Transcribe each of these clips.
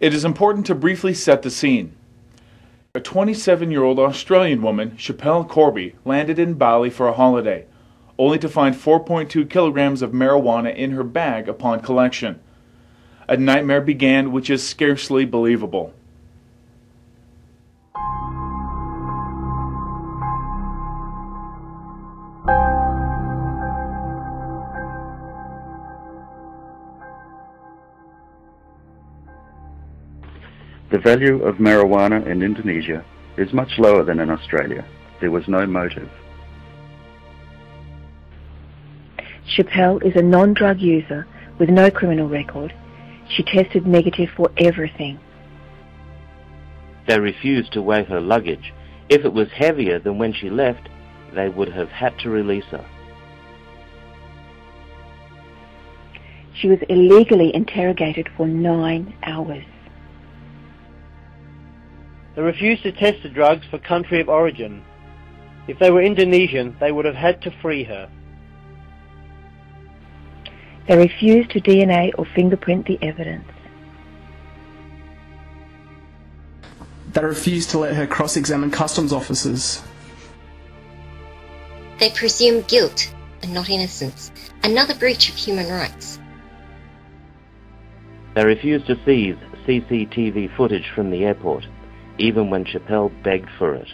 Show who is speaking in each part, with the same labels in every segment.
Speaker 1: It is important to briefly set the scene. A 27-year-old Australian woman, Schapelle Corby, landed in Bali for a holiday, only to find 4.2 kilograms of marijuana in her bag upon collection. A nightmare began which is scarcely believable.
Speaker 2: The value of marijuana in Indonesia is much lower than in Australia. There was no motive.
Speaker 3: Schapelle is a non-drug user with no criminal record. She tested negative for everything.
Speaker 4: They refused to weigh her luggage. If it was heavier than when she left, they would have had to release her.
Speaker 3: She was illegally interrogated for 9 hours.
Speaker 5: They refused to test the drugs for country of origin. If they were Indonesian, they would have had to free her.
Speaker 3: They refused to DNA or fingerprint the evidence.
Speaker 6: They refused to let her cross-examine customs officers.
Speaker 7: They presumed guilt and not innocence, another breach of human rights.
Speaker 4: They refused to seize CCTV footage from the airport, even when Schapelle begged for it.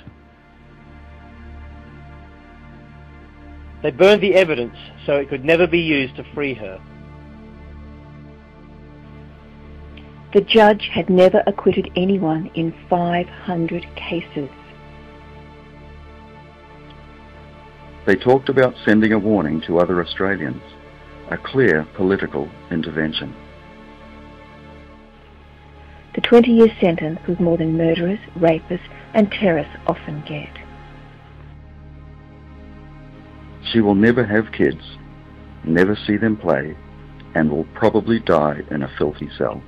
Speaker 5: They burned the evidence so it could never be used to free her.
Speaker 3: The judge had never acquitted anyone in 500 cases.
Speaker 2: They talked about sending a warning to other Australians, a clear political intervention.
Speaker 3: The 20-year sentence was more than murderers, rapists and terrorists often get.
Speaker 2: She will never have kids, never see them play, and will probably die in a filthy cell.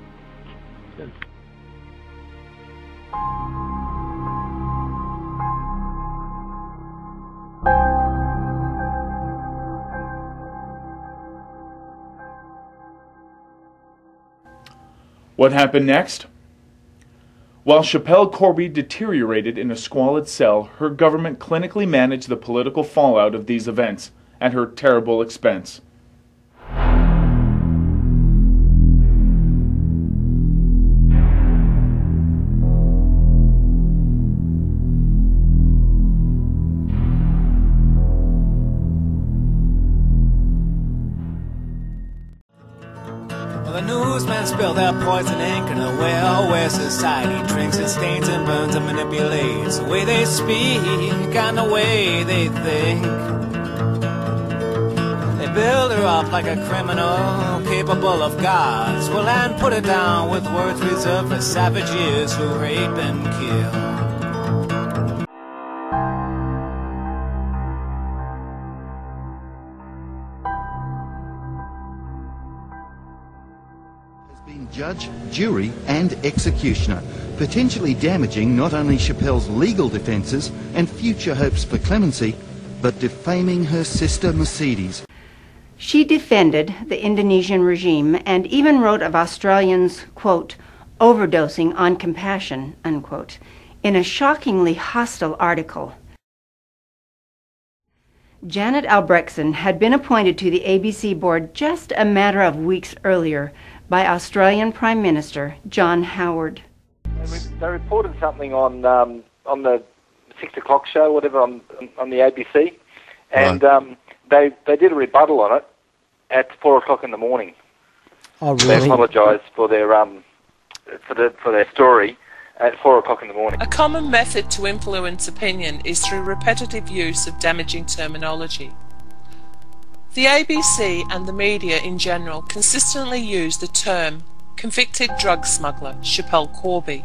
Speaker 1: What happened next? While Schapelle Corby deteriorated in a squalid cell, her government clinically managed the political fallout of these events at her terrible expense.
Speaker 8: The newsmen spill their poison ink in a well where society drinks and stains and burns and manipulates the way they speak and the way they think. They build her up like a criminal capable of gods, well, and put her down with words reserved for savages who rape and kill.
Speaker 9: Judge, jury and executioner, potentially damaging not only Schapelle's legal defences and future hopes for clemency, but defaming her sister Mercedes.
Speaker 10: She defended the Indonesian regime and even wrote of Australians, quote, overdosing on compassion, unquote, in a shockingly hostile article. Janet Albrechtsen had been appointed to the ABC board just a matter of weeks earlier by Australian Prime Minister John Howard.
Speaker 11: They reported something on the 6 o'clock show, whatever, on the ABC, and they did a rebuttal on it at 4 o'clock in the morning.
Speaker 12: Oh, really?
Speaker 11: They apologised for their story at 4 o'clock in the morning.
Speaker 13: A common method to influence opinion is through repetitive use of damaging terminology. The ABC and the media in general consistently use the term convicted drug smuggler Schapelle Corby,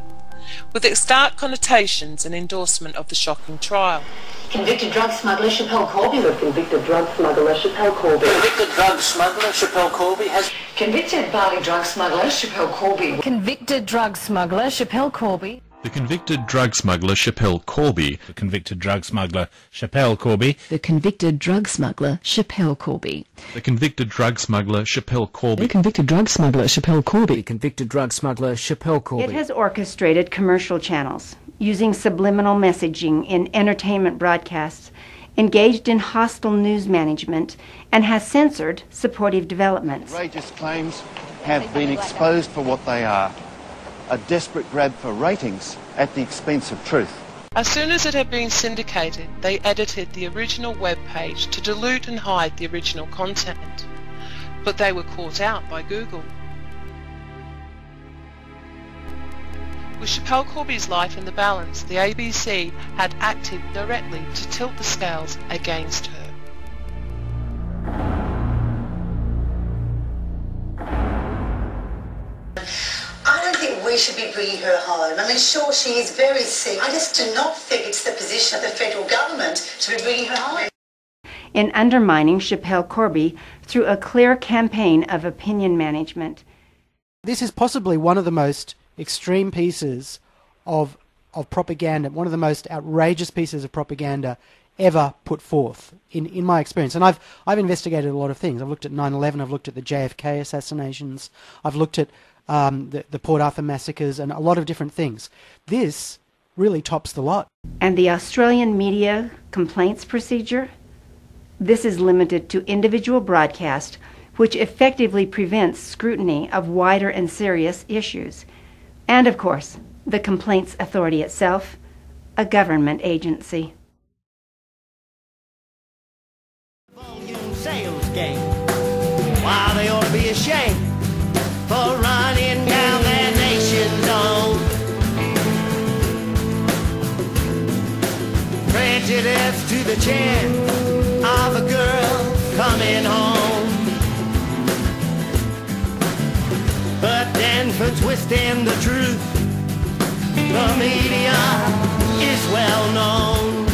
Speaker 13: with its stark connotations and endorsement of the shocking trial.
Speaker 14: Convicted drug smuggler Schapelle Corby. The convicted drug smuggler Schapelle Corby.
Speaker 8: Convicted drug smuggler Schapelle Corby has...
Speaker 14: Convicted Bali drug smuggler Schapelle Corby.
Speaker 15: Convicted drug smuggler Schapelle Corby.
Speaker 12: The convicted drug smuggler Schapelle Corby.
Speaker 15: The convicted drug smuggler Schapelle Corby.
Speaker 16: The convicted drug smuggler Schapelle Corby.
Speaker 12: The convicted drug smuggler Schapelle Corby.
Speaker 16: The convicted drug smuggler Schapelle Corby.
Speaker 15: The convicted drug smuggler Schapelle Corby.
Speaker 10: It has orchestrated commercial channels, using subliminal messaging in entertainment broadcasts, engaged in hostile news management, and has censored supportive developments.
Speaker 9: Outrageous claims have been exposed for what they are. A desperate grab for ratings at the expense of truth.
Speaker 13: As soon as it had been syndicated, they edited the original web page to dilute and hide the original content. But they were caught out by Google. With Schapelle Corby's life in the balance, the ABC had acted directly to tilt the scales against her.
Speaker 14: I don't think we should be bringing her home. I mean, sure, she is very sick. I just do not think it's the position of the federal government to be bringing her home.
Speaker 10: In undermining Schapelle Corby through a clear campaign of opinion management.
Speaker 17: This is possibly one of the most extreme pieces of propaganda, one of the most outrageous pieces of propaganda ever put forth in my experience. And I've investigated a lot of things. I've looked at 9/11, I've looked at the JFK assassinations, I've looked at the Port Arthur massacres and a lot of different things. This really tops the lot.
Speaker 10: And the Australian media complaints procedure? This is limited to individual broadcast, which effectively prevents scrutiny of wider and serious issues. And of course, the Complaints Authority itself, a government agency.
Speaker 18: Sales game. Why, they ought to be ashamed for running down their nation's own. Prejudice to the chance of a girl coming home. But then for twisting the truth, the media is well known.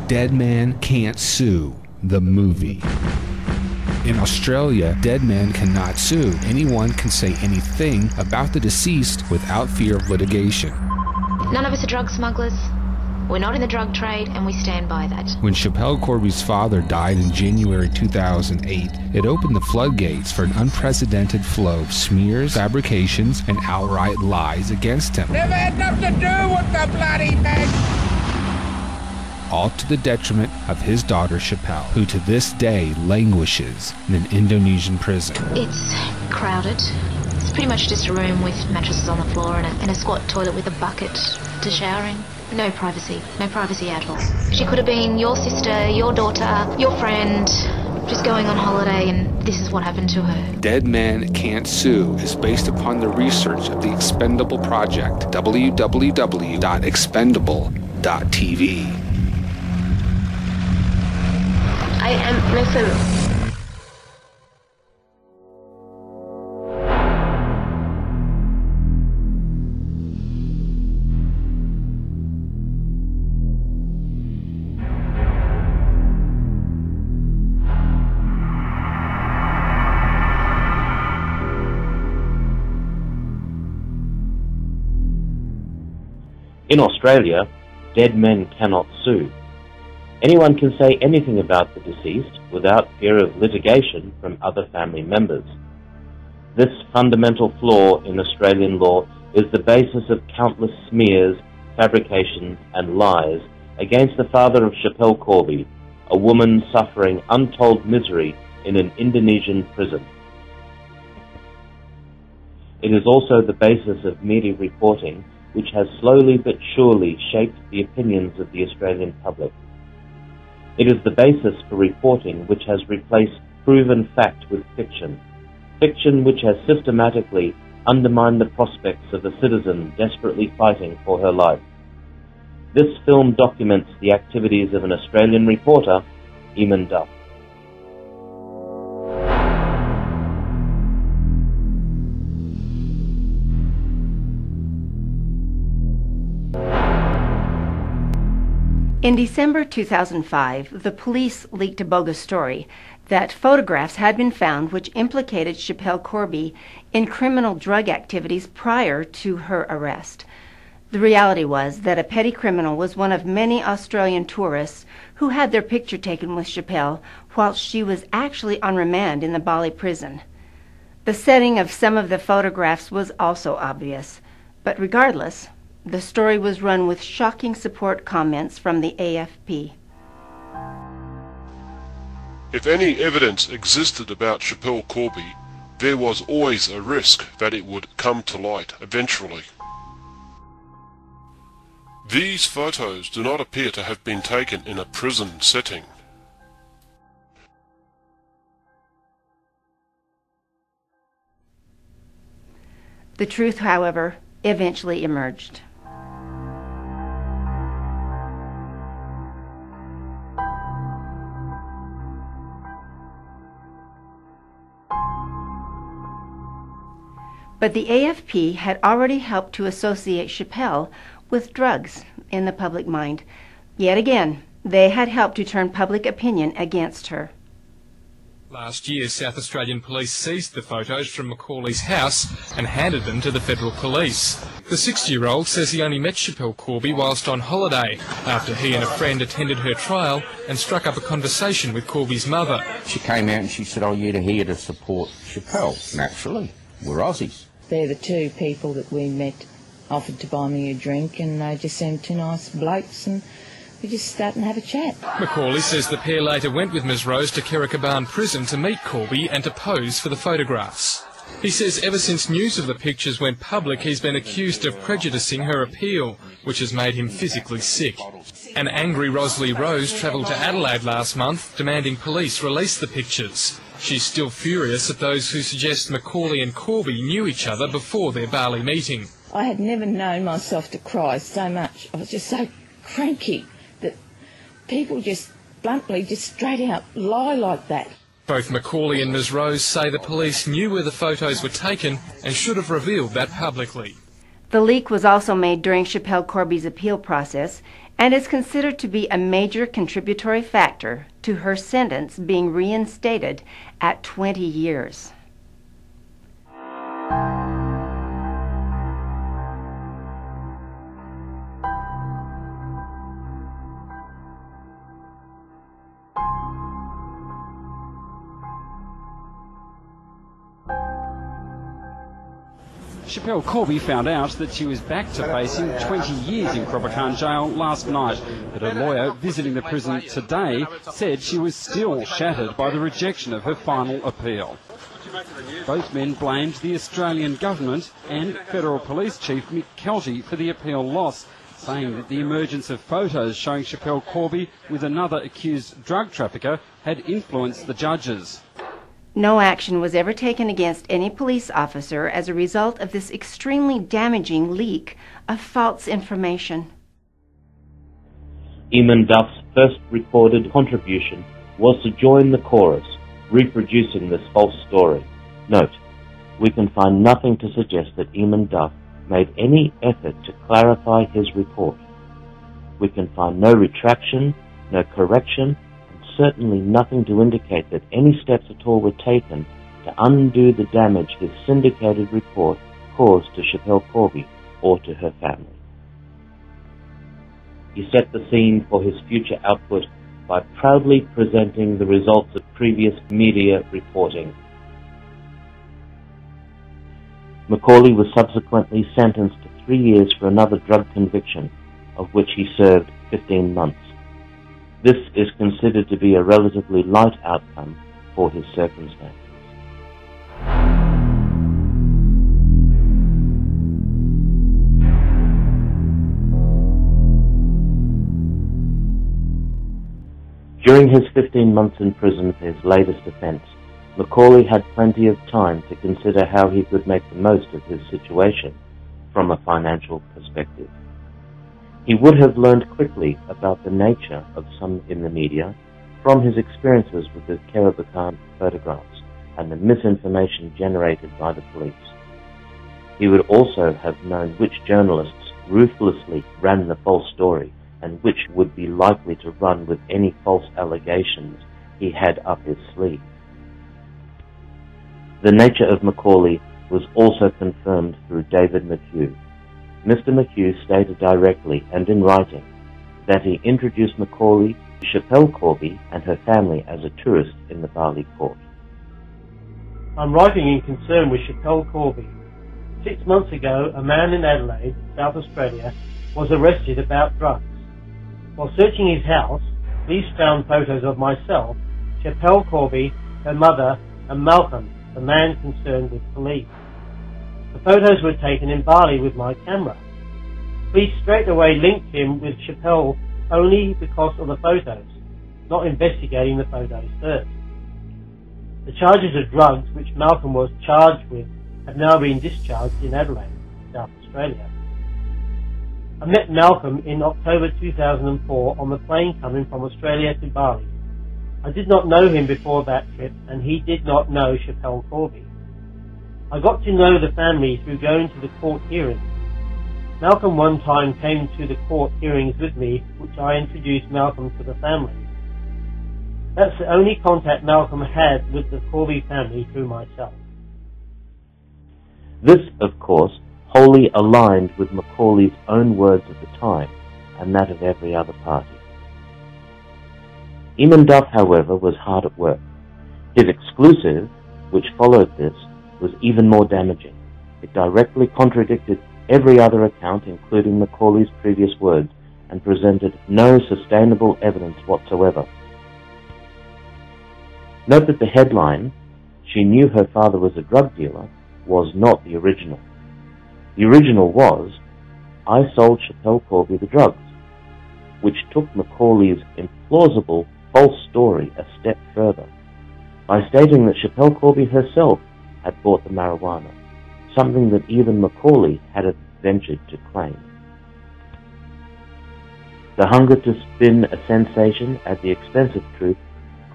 Speaker 19: Dead Man Can't Sue, the movie. In Australia, dead men cannot sue. Anyone can say anything about the deceased without fear of litigation.
Speaker 20: None of us are drug smugglers. We're not in the drug trade, and we stand by that.
Speaker 19: When Schapelle Corby's father died in January 2008, it opened the floodgates for an unprecedented flow of smears, fabrications, and outright lies against him.
Speaker 18: Never had nothing to do with the bloody man.
Speaker 19: All to the detriment of his daughter Schapelle, who to this day languishes in an Indonesian prison.
Speaker 20: It's crowded. It's pretty much just a room with mattresses on the floor and a squat toilet with a bucket to shower in. No privacy at all. She could have been your sister, your daughter, your friend, just going on holiday, and this is what happened to her.
Speaker 19: Dead Man Can't Sue is based upon the research of the Expendable Project, www.expendable.tv.
Speaker 20: I am listen.
Speaker 4: In Australia, dead men cannot sue. Anyone can say anything about the deceased without fear of litigation from other family members. This fundamental flaw in Australian law is the basis of countless smears, fabrications, and lies against the father of Schapelle Corby, a woman suffering untold misery in an Indonesian prison. It is also the basis of media reporting which has slowly but surely shaped the opinions of the Australian public. It is the basis for reporting which has replaced proven fact with fiction, fiction which has systematically undermined the prospects of a citizen desperately fighting for her life. This film documents the activities of an Australian reporter, Eamon Duff.
Speaker 10: In December 2005, the police leaked a bogus story that photographs had been found which implicated Schapelle Corby in criminal drug activities prior to her arrest. The reality was that a petty criminal was one of many Australian tourists who had their picture taken with Schapelle while she was actually on remand in the Bali prison. The setting of some of the photographs was also obvious, but regardless, the story was run with shocking support comments from the AFP.
Speaker 21: If any evidence existed about Schapelle Corby, there was always a risk that it would come to light eventually. These photos do not appear to have been taken in a prison setting.
Speaker 10: The truth, however, eventually emerged. But the AFP had already helped to associate Schapelle with drugs in the public mind. Yet again, they had helped to turn public opinion against her.
Speaker 22: Last year, South Australian police seized the photos from Macaulay's house and handed them to the federal police. The 60-year-old says he only met Schapelle Corby whilst on holiday, after he and a friend attended her trial and struck up a conversation with Corby's mother.
Speaker 23: She came out and she said, "Oh, you're here to support Schapelle." Naturally, we're Aussies.
Speaker 24: They're the two people that we met, offered to buy me a drink, and they just seemed two nice blokes, and we just started and have a chat.
Speaker 22: Macaulay says the pair later went with Ms Rose to Kirrakaban prison to meet Corby and to pose for the photographs. He says ever since news of the pictures went public, he's been accused of prejudicing her appeal, which has made him physically sick. An angry Rosalie Rose travelled to Adelaide last month, demanding police release the pictures. She's still furious at those who suggest Macaulay and Corby knew each other before their Bali meeting.
Speaker 24: I had never known myself to cry so much. I was just so cranky that people just bluntly, just straight out lie like that.
Speaker 22: Both Macaulay and Ms Rose say the police knew where the photos were taken and should have revealed that publicly.
Speaker 10: The leak was also made during Schapelle Corby's appeal process and is considered to be a major contributory factor to her sentence being reinstated at 20 years.
Speaker 25: Schapelle Corby found out that she was back to facing 20 years in Croppacan jail last night, but her lawyer visiting the prison today said she was still shattered by the rejection of her final appeal. Both men blamed the Australian government and Federal Police Chief Mick Kelty for the appeal loss, saying that the emergence of photos showing Schapelle Corby with another accused drug trafficker had influenced the judges.
Speaker 10: No action was ever taken against any police officer as a result of this extremely damaging leak of false information.
Speaker 4: Eamon Duff's first recorded contribution was to join the chorus, reproducing this false story. Note, we can find nothing to suggest that Eamon Duff made any effort to clarify his report. We can find no retraction, no correction, certainly nothing to indicate that any steps at all were taken to undo the damage his syndicated report caused to Schapelle Corby or to her family. He set the scene for his future output by proudly presenting the results of previous media reporting. Macaulay was subsequently sentenced to 3 years for another drug conviction, of which he served 15 months. This is considered to be a relatively light outcome for his circumstances. During his 15 months in prison for his latest offence, Macaulay had plenty of time to consider how he could make the most of his situation from a financial perspective. He would have learned quickly about the nature of some in the media from his experiences with the Kirrakaban photographs and the misinformation generated by the police. He would also have known which journalists ruthlessly ran the false story and which would be likely to run with any false allegations he had up his sleeve. The nature of Macaulay was also confirmed through David McHugh. Mr. McHugh stated directly and in writing that he introduced Macaulay to Schapelle Corby and her family as a tourist in the Bali court.
Speaker 2: I'm writing in concern with Schapelle Corby. 6 months ago, a man in Adelaide, South Australia, was arrested about drugs. While searching his house, police found photos of myself, Schapelle Corby, her mother, and Malcolm, the man concerned with police. The photos were taken in Bali with my camera. Police straight away linked him with Schapelle only because of the photos, not investigating the photos first. The charges of drugs which Malcolm was charged with have now been discharged in Adelaide, South Australia. I met Malcolm in October 2004 on the plane coming from Australia to Bali. I did not know him before that trip, and he did not know Schapelle Corby. I got to know the family through going to the court hearings. Malcolm one time came to the court hearings with me, which I introduced Malcolm to the family. That's the only contact Malcolm had with the Corby family through myself.
Speaker 4: This, of course, wholly aligned with Macaulay's own words at the time, and that of every other party. Eamon Duff, however, was hard at work. His exclusive, which followed this, was even more damaging. It directly contradicted every other account, including Macaulay's previous words, and presented no sustainable evidence whatsoever. Note that the headline, "She knew her father was a drug dealer," was not the original. The original was, "I sold Schapelle Corby the drugs," which took Macaulay's implausible false story a step further, by stating that Schapelle Corby herself had bought the marijuana, something that even Macaulay had ventured to claim. The hunger to spin a sensation at the expense of truth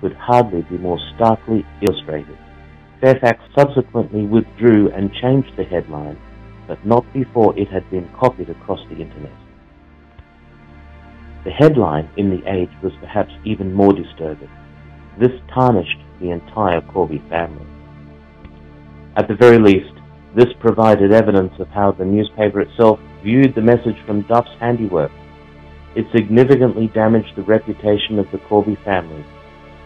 Speaker 4: could hardly be more starkly illustrated. Fairfax subsequently withdrew and changed the headline, but not before it had been copied across the internet. The headline in The Age was perhaps even more disturbing. This tarnished the entire Corby family. At the very least, this provided evidence of how the newspaper itself viewed the message from Duff's handiwork. It significantly damaged the reputation of the Corby family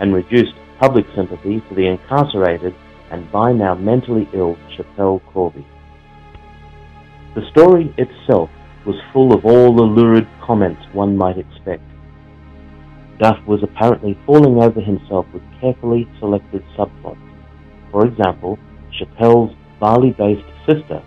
Speaker 4: and reduced public sympathy for the incarcerated and by now mentally ill Schapelle Corby. The story itself was full of all the lurid comments one might expect. Duff was apparently falling over himself with carefully selected subplots. For example, Schapelle's Bali-based sister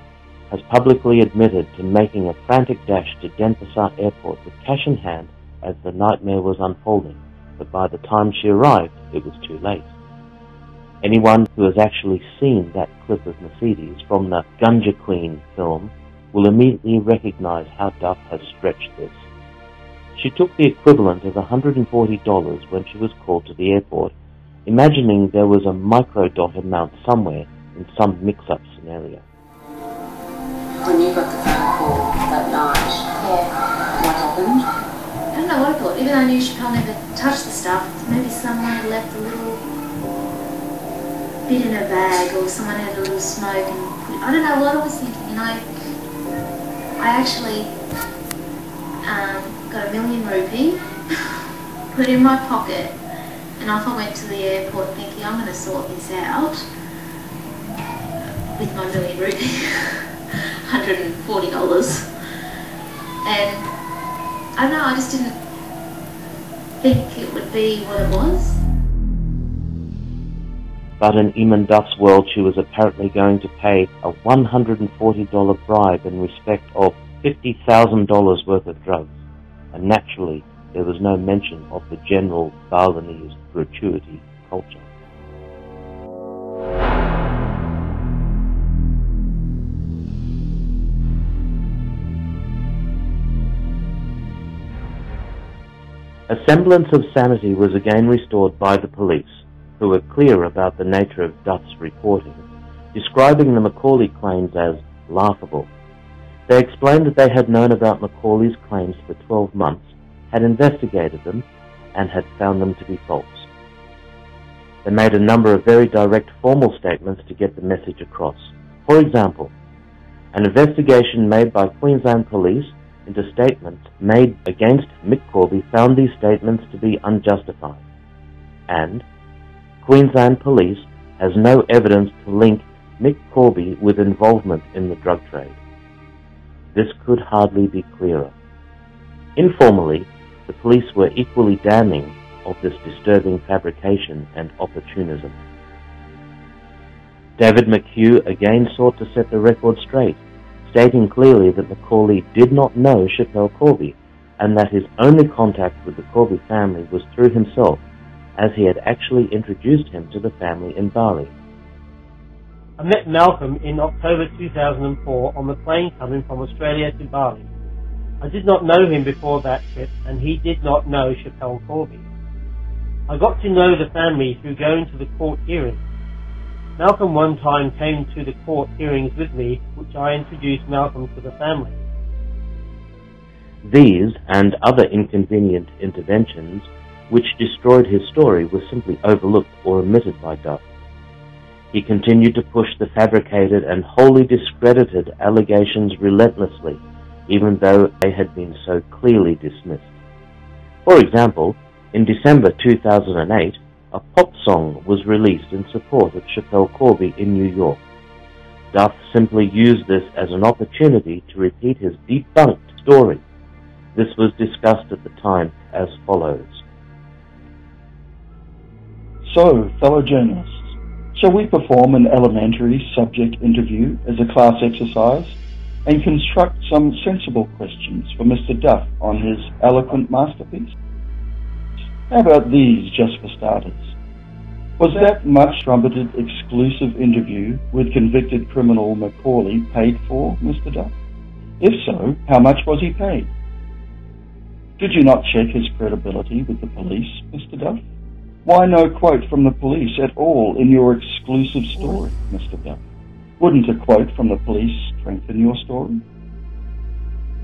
Speaker 4: has publicly admitted to making a frantic dash to Denpasar Airport with cash in hand as the nightmare was unfolding, but by the time she arrived, it was too late. Anyone who has actually seen that clip of Mercedes from the Gunja Queen film will immediately recognize how Duff has stretched this. She took the equivalent of $140 when she was called to the airport, imagining there was a microdot amount somewhere in some mix-up scenario.
Speaker 3: When you got the phone call that night, what happened?
Speaker 20: I don't know what I thought. Even though I knew Schapelle never touched the stuff, maybe someone had left a little bit in her bag, or someone had a little smoke, and I don't know what I was thinking. You know, I actually got ₹1,000,000, put it in my pocket, and off I went to the airport thinking I'm going to sort this out with my ₹1,000,000, $140, and I don't know, I just didn't think it would be what it was.
Speaker 4: But in Eamon Duff's world, she was apparently going to pay a $140 bribe in respect of $50,000 worth of drugs, and naturally there was no mention of the general Balinese gratuity culture. A semblance of sanity was again restored by the police, who were clear about the nature of Duff's reporting, describing the Macaulay claims as laughable. They explained that they had known about Macaulay's claims for 12 months, had investigated them and had found them to be false. They made a number of very direct formal statements to get the message across. For example, an investigation made by Queensland Police into statements made against Mick Corby found these statements to be unjustified, and Queensland Police has no evidence to link Mick Corby with involvement in the drug trade. This could hardly be clearer. Informally, the police were equally damning of this disturbing fabrication and opportunism. David McHugh again sought to set the record straight, stating clearly that Macaulay did not know Schapelle Corby, and that his only contact with the Corby family was through himself, as he had actually introduced him to the family in Bali.
Speaker 2: I met Malcolm in October 2004 on the plane coming from Australia to Bali. I did not know him before that trip, and he did not know Schapelle Corby. I got to know the family through going to the court hearings. Malcolm one time came to the court hearings with me, which I introduced Malcolm to the family.
Speaker 4: These and other inconvenient interventions which destroyed his story were simply overlooked or omitted by Duff. He continued to push the fabricated and wholly discredited allegations relentlessly, even though they had been so clearly dismissed. For example, in December 2008, a pop song was released in support of Schapelle Corby in New York. Duff simply used this as an opportunity to repeat his debunked story. This was discussed at the time as follows.
Speaker 1: So, fellow journalists, shall we perform an elementary subject interview as a class exercise and construct some sensible questions for Mr. Duff on his eloquent masterpiece? How about these, just for starters? Was that much trumpeted exclusive interview with convicted criminal Macaulay paid for, Mr. Duff? If so, how much was he paid? Did you not check his credibility with the police, Mr. Duff? Why no quote from the police at all in your exclusive story, Mr. Duff? Wouldn't a quote from the police strengthen your story?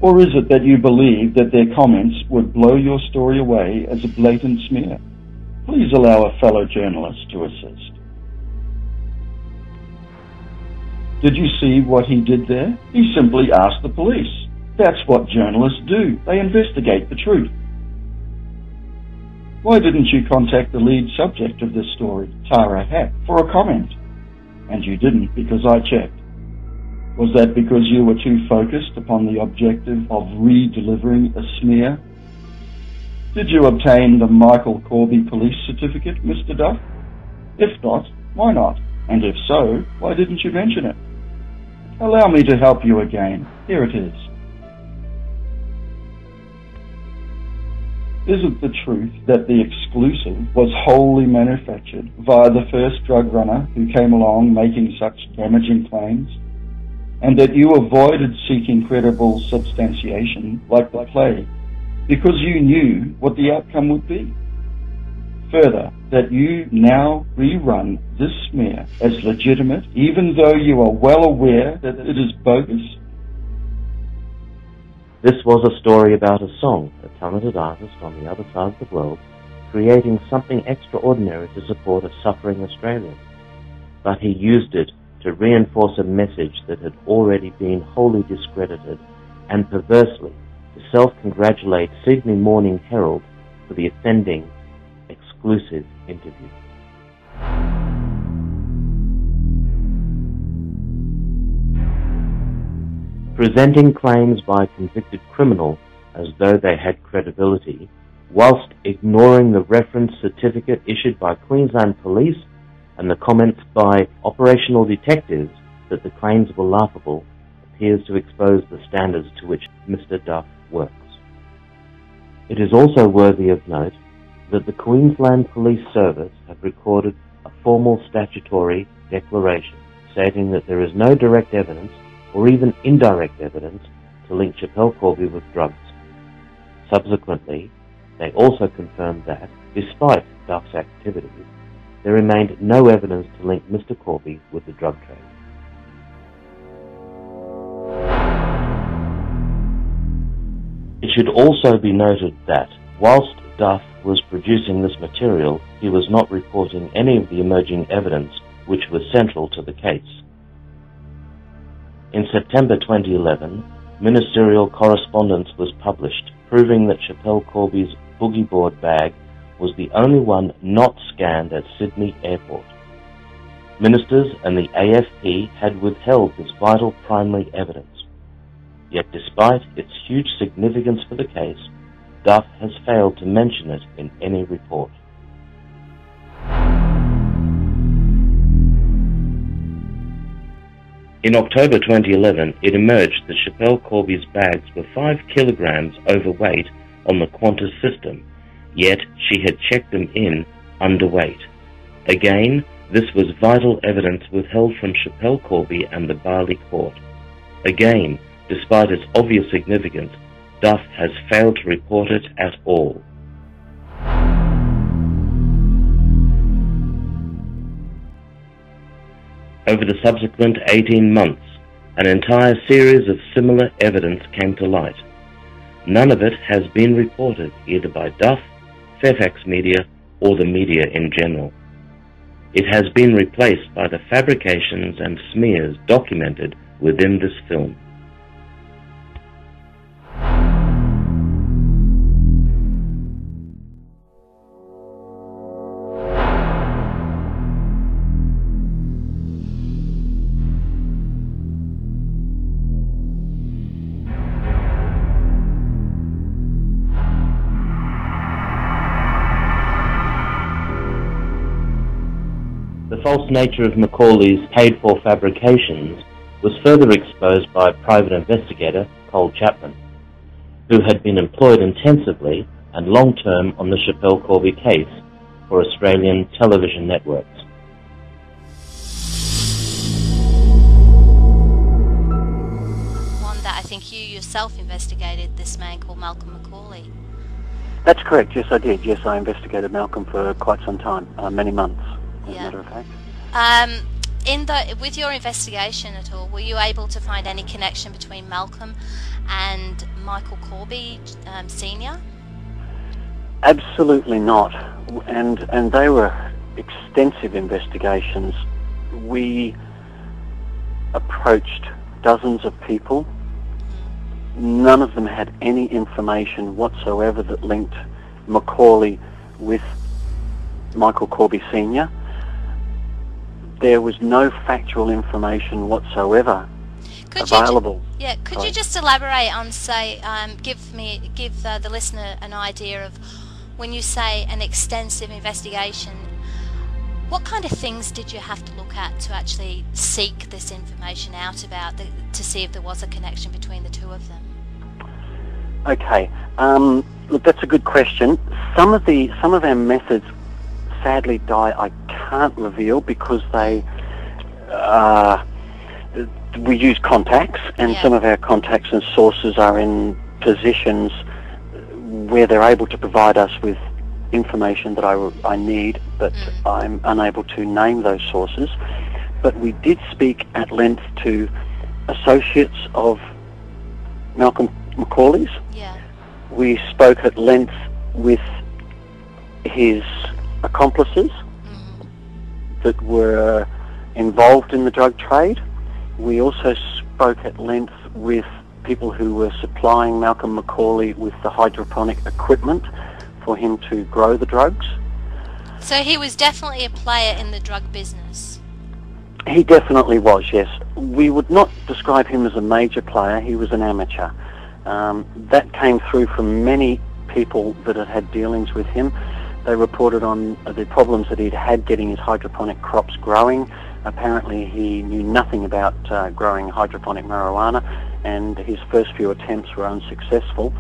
Speaker 1: Or is it that you believe that their comments would blow your story away as a blatant smear? Please allow a fellow journalist to assist. Did you see what he did there? He simply asked the police. That's what journalists do. They investigate the truth. Why didn't you contact the lead subject of this story, Tara Hack, for a comment? And you didn't because I checked. Was that because you were too focused upon the objective of re-delivering a smear? Did you obtain the Michael Corby police certificate, Mr. Duff? If not, why not? And if so, why didn't you mention it? Allow me to help you again. Here it is. Is it the truth that the exclusive was wholly manufactured via the first drug runner who came along making such damaging claims? And that you avoided seeking credible substantiation like the plague because you knew what the outcome would be? Further, that you now rerun this smear as legitimate even though you are well aware that it is bogus?
Speaker 4: This was a story about a song, a talented artist on the other side of the world, creating something extraordinary to support a suffering Australian. But he used it to reinforce a message that had already been wholly discredited, and perversely to self-congratulate Sydney Morning Herald for the offending exclusive interview. Presenting claims by a convicted criminal as though they had credibility, whilst ignoring the reference certificate issued by Queensland Police and the comments by operational detectives that the claims were laughable, appears to expose the standards to which Mr. Duff works. It is also worthy of note that the Queensland Police Service have recorded a formal statutory declaration stating that there is no direct evidence or even indirect evidence to link Schapelle Corby with drugs. Subsequently, they also confirmed that, despite Duff's activities, there remained no evidence to link Mr. Corby with the drug trade. It should also be noted that Whilst Duff was producing this material, he was not reporting any of the emerging evidence which was central to the case. In September 2011, ministerial correspondence was published proving that Schapelle Corby's boogie board bag was the only one not scanned at Sydney Airport. Ministers and the AFP had withheld this vital primary evidence. Yet despite its huge significance for the case, Duff has failed to mention it in any report. In October 2011, it emerged that Schapelle Corby's bags were 5 kilograms overweight on the Qantas system, yet she had checked them in underweight. Again, this was vital evidence withheld from Schapelle Corby and the Bali court. Again, despite its obvious significance, Duff has failed to report it at all. Over the subsequent 18 months, an entire series of similar evidence came to light. None of it has been reported either by Duff, Fairfax Media, or the media in general. It has been replaced by the fabrications and smears documented within this film. The false nature of Macaulay's paid-for fabrications was further exposed by a private investigator, Cole Chapman, who had been employed intensively and long-term on the Schapelle Corby case for Australian television networks.
Speaker 5: One that I think you yourself investigated, this man called Malcolm Macaulay.
Speaker 6: That's correct, yes I did. Yes, I investigated Malcolm for quite some time, many months. As a matter of fact.
Speaker 5: With your investigation at all, were you able to find any connection between Malcolm and Michael Corby Senior?
Speaker 6: Absolutely not, and they were extensive investigations. We approached dozens of people. None of them had any information whatsoever that linked Macaulay with Michael Corby Senior. There was no factual information whatsoever available.
Speaker 5: Could you just elaborate on, say, give the listener an idea of when you say an extensive investigation, what kind of things did you have to look at to actually seek this information out about, to see if there was a connection between the two of them?
Speaker 6: Okay, look, that's a good question. Some of our methods sadly I can't reveal because we use contacts, and some of our contacts and sources are in positions where they're able to provide us with information that I need, but I'm unable to name those sources. But we did speak at length to associates of Malcolm Macaulay's. We spoke at length with his accomplices that were involved in the drug trade. We also spoke at length with people who were supplying Malcolm Macaulay with the hydroponic equipment for him to grow the drugs.
Speaker 5: So he was definitely a player in the drug business?
Speaker 6: He definitely was, yes. We would not describe him as a major player. He was an amateur. That came through from many people that had had dealings with him. They reported on the problems that he'd had getting his hydroponic crops growing. Apparently he knew nothing about growing hydroponic marijuana, and his first few attempts were unsuccessful,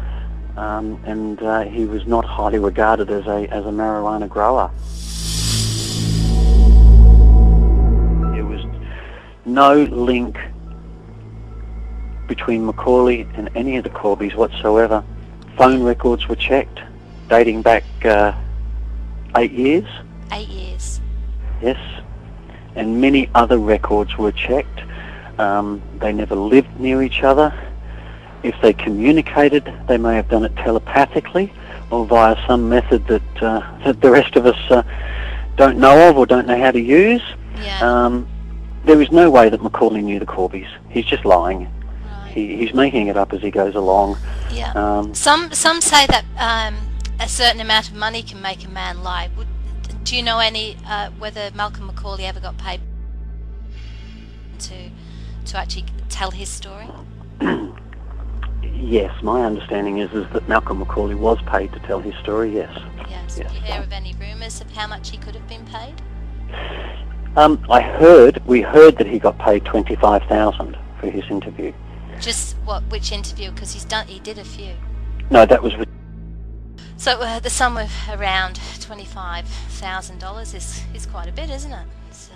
Speaker 6: and he was not highly regarded as a marijuana grower. There was no link between Macaulay and any of the Corbys whatsoever. Phone records were checked, dating back 8 years.
Speaker 5: 8 years.
Speaker 6: Yes. And many other records were checked. They never lived near each other. If they communicated, they may have done it telepathically, or via some method that the rest of us don't know of or don't know how to use.
Speaker 5: Yeah.
Speaker 6: There is no way that Macaulay knew the Corbys. He's just lying.
Speaker 5: Right.
Speaker 6: He's making it up as he goes along.
Speaker 5: Yeah. Some say that a certain amount of money can make a man lie. Do you know whether Malcolm Macaulay ever got paid to actually tell his story?
Speaker 6: Yes, my understanding is that Malcolm Macaulay was paid to tell his story. Yes.
Speaker 5: Yes. Do you hear of any rumours of how much he could have been paid?
Speaker 6: We heard that he got paid $25,000 for his interview.
Speaker 5: Just which interview? Because he did a few.
Speaker 6: No, that was with.
Speaker 5: So the sum of around $25,000 is quite a bit, isn't it? So.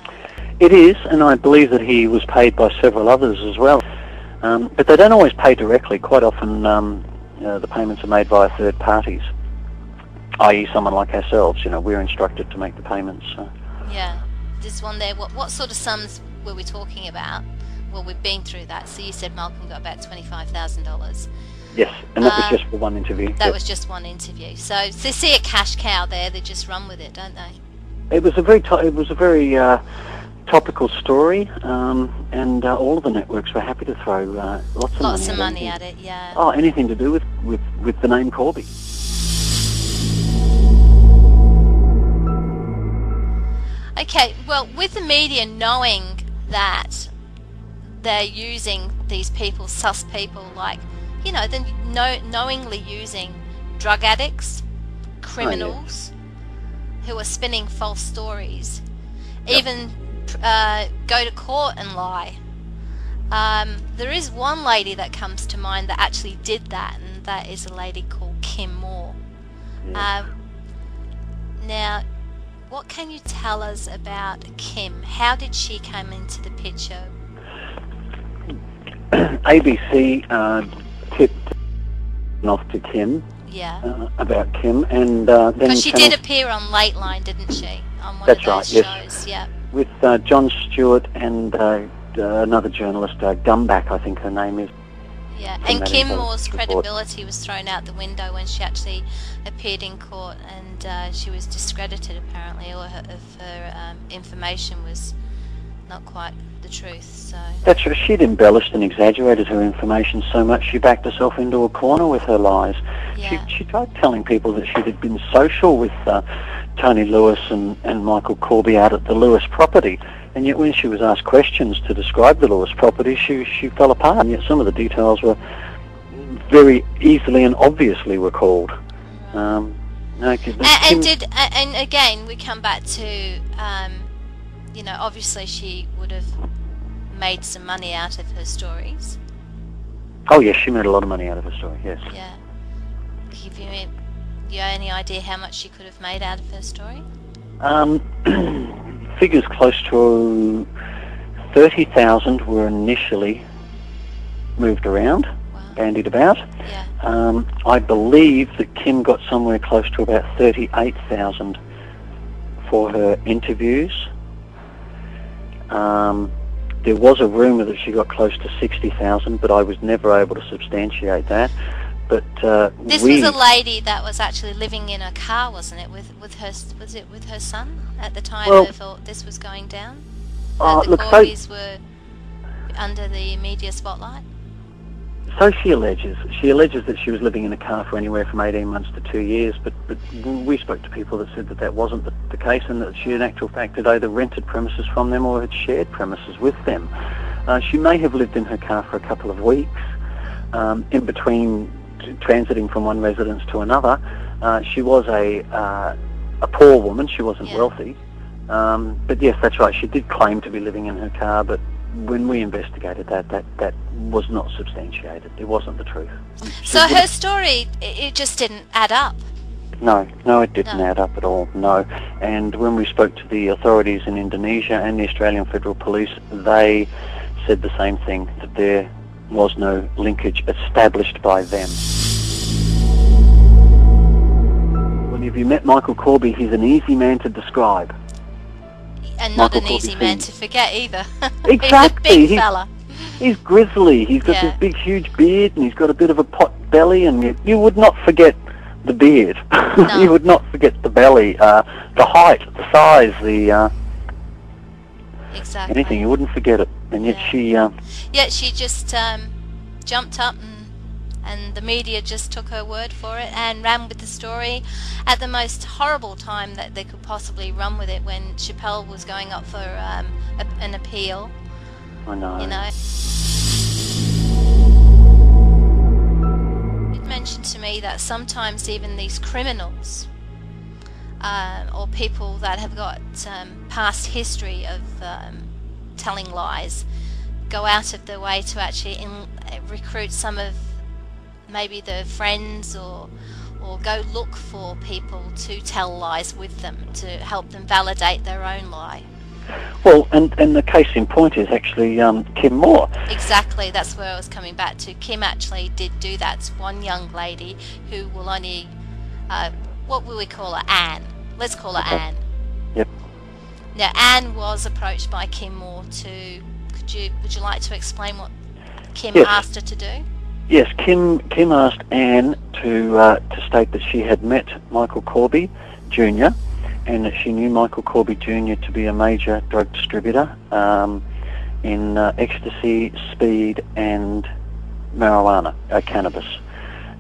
Speaker 6: It is, and I believe that he was paid by several others as well. But they don't always pay directly. Quite often the payments are made via third parties, i.e. someone like ourselves. We're instructed to make the payments.
Speaker 5: Yeah. This one there, what sort of sums were we talking about? Well, we've been through that. So you said Malcolm got about $25,000.
Speaker 6: Yes, and that was just for one interview.
Speaker 5: That was just one interview. So they see a cash cow there, they just run with it, don't they?
Speaker 6: It was a very topical story, and all of the networks were happy to throw lots of money
Speaker 5: at it. Yeah.
Speaker 6: Oh, anything to do with the name Corby.
Speaker 5: Okay, well, with the media knowing that they're using these people, sus people, like, knowingly using drug addicts, criminals, who are spinning false stories, even go to court and lie. There is one lady that comes to mind that actually did that, and that is a lady called Kim Moore. Now, what can you tell us about Kim? How did she come into the picture?
Speaker 6: ABC tipped off to Kim.
Speaker 5: Yeah.
Speaker 6: About Kim, and then
Speaker 5: because she did appear on Late Line, didn't she? On one of those shows.
Speaker 6: Yes.
Speaker 5: Yeah.
Speaker 6: With Jon Stewart and another journalist, Gumback, I think her name is.
Speaker 5: Yeah, and Kim Moore's credibility was thrown out the window when she actually appeared in court, and she was discredited apparently, or her information was not quite the truth. So
Speaker 6: that's right. She'd embellished and exaggerated her information so much she backed herself into a corner with her lies.
Speaker 5: Yeah.
Speaker 6: She tried telling people that she had been social with Tony Lewis and Michael Corby out at the Lewis property. And yet when she was asked questions to describe the Lewis property, she fell apart. And yet some of the details were very easily and obviously recalled.
Speaker 5: And again, we come back to, obviously she would have made some money out of her stories.
Speaker 6: Oh yes, she made a lot of money out of her story, yes.
Speaker 5: Yeah. Give you any idea how much she could have made out of her story?
Speaker 6: Figures close to 30,000 were initially moved around, bandied about.
Speaker 5: Yeah.
Speaker 6: I believe that Kim got somewhere close to about 38,000 for her interviews. There was a rumour that she got close to 60,000, but I was never able to substantiate that. But
Speaker 5: this was a lady that was actually living in a car, wasn't it? With her son at the time this was going down. The Corbys were under the media spotlight.
Speaker 6: So she alleges. She alleges that she was living in a car for anywhere from 18 months to 2 years. But we spoke to people that said that wasn't the case, and that she, in actual fact, had either rented premises from them or had shared premises with them. She may have lived in her car for a couple of weeks, in between transiting from one residence to another. She was a poor woman. She wasn't wealthy. But yes, that's right. She did claim to be living in her car, but when we investigated that was not substantiated. It wasn't the truth.
Speaker 5: So her story, it just didn't add up.
Speaker 6: No, it didn't add up at all, no. And when we spoke to the authorities in Indonesia and the Australian Federal Police, they said the same thing, that there was no linkage established by them. Well, if you met Michael Corby, he's an easy man to describe.
Speaker 5: And not an easy man to forget either.
Speaker 6: Exactly.
Speaker 5: He's a big fella.
Speaker 6: He's grizzly. He's got this big, huge beard, and he's got a bit of a pot belly, and you would not forget the beard.
Speaker 5: No.
Speaker 6: You would not forget the belly, the height, the size, the
Speaker 5: exactly.
Speaker 6: anything. You wouldn't forget it. And yet she
Speaker 5: she just jumped up and the media just took her word for it and ran with the story at the most horrible time that they could possibly run with it, when Schapelle was going up for an appeal.
Speaker 6: I know.
Speaker 5: You know. It mentioned to me that sometimes even these criminals or people that have got past history of telling lies go out of their way to actually recruit some of maybe their friends or go look for people to tell lies with them to help them validate their own lie.
Speaker 6: Well, and the case in point is actually Kim Moore.
Speaker 5: Exactly, that's where I was coming back to. Kim actually did do that. It's one young lady who will only, what will we call her? Anne. Let's call her Anne.
Speaker 6: Yep.
Speaker 5: Now, Anne was approached by Kim Moore to, would you like to explain what Kim asked her to do?
Speaker 6: Yes, Kim asked Anne to state that she had met Michael Corby Jr. and that she knew Michael Corby Jr. to be a major drug distributor in ecstasy, speed, and marijuana, cannabis,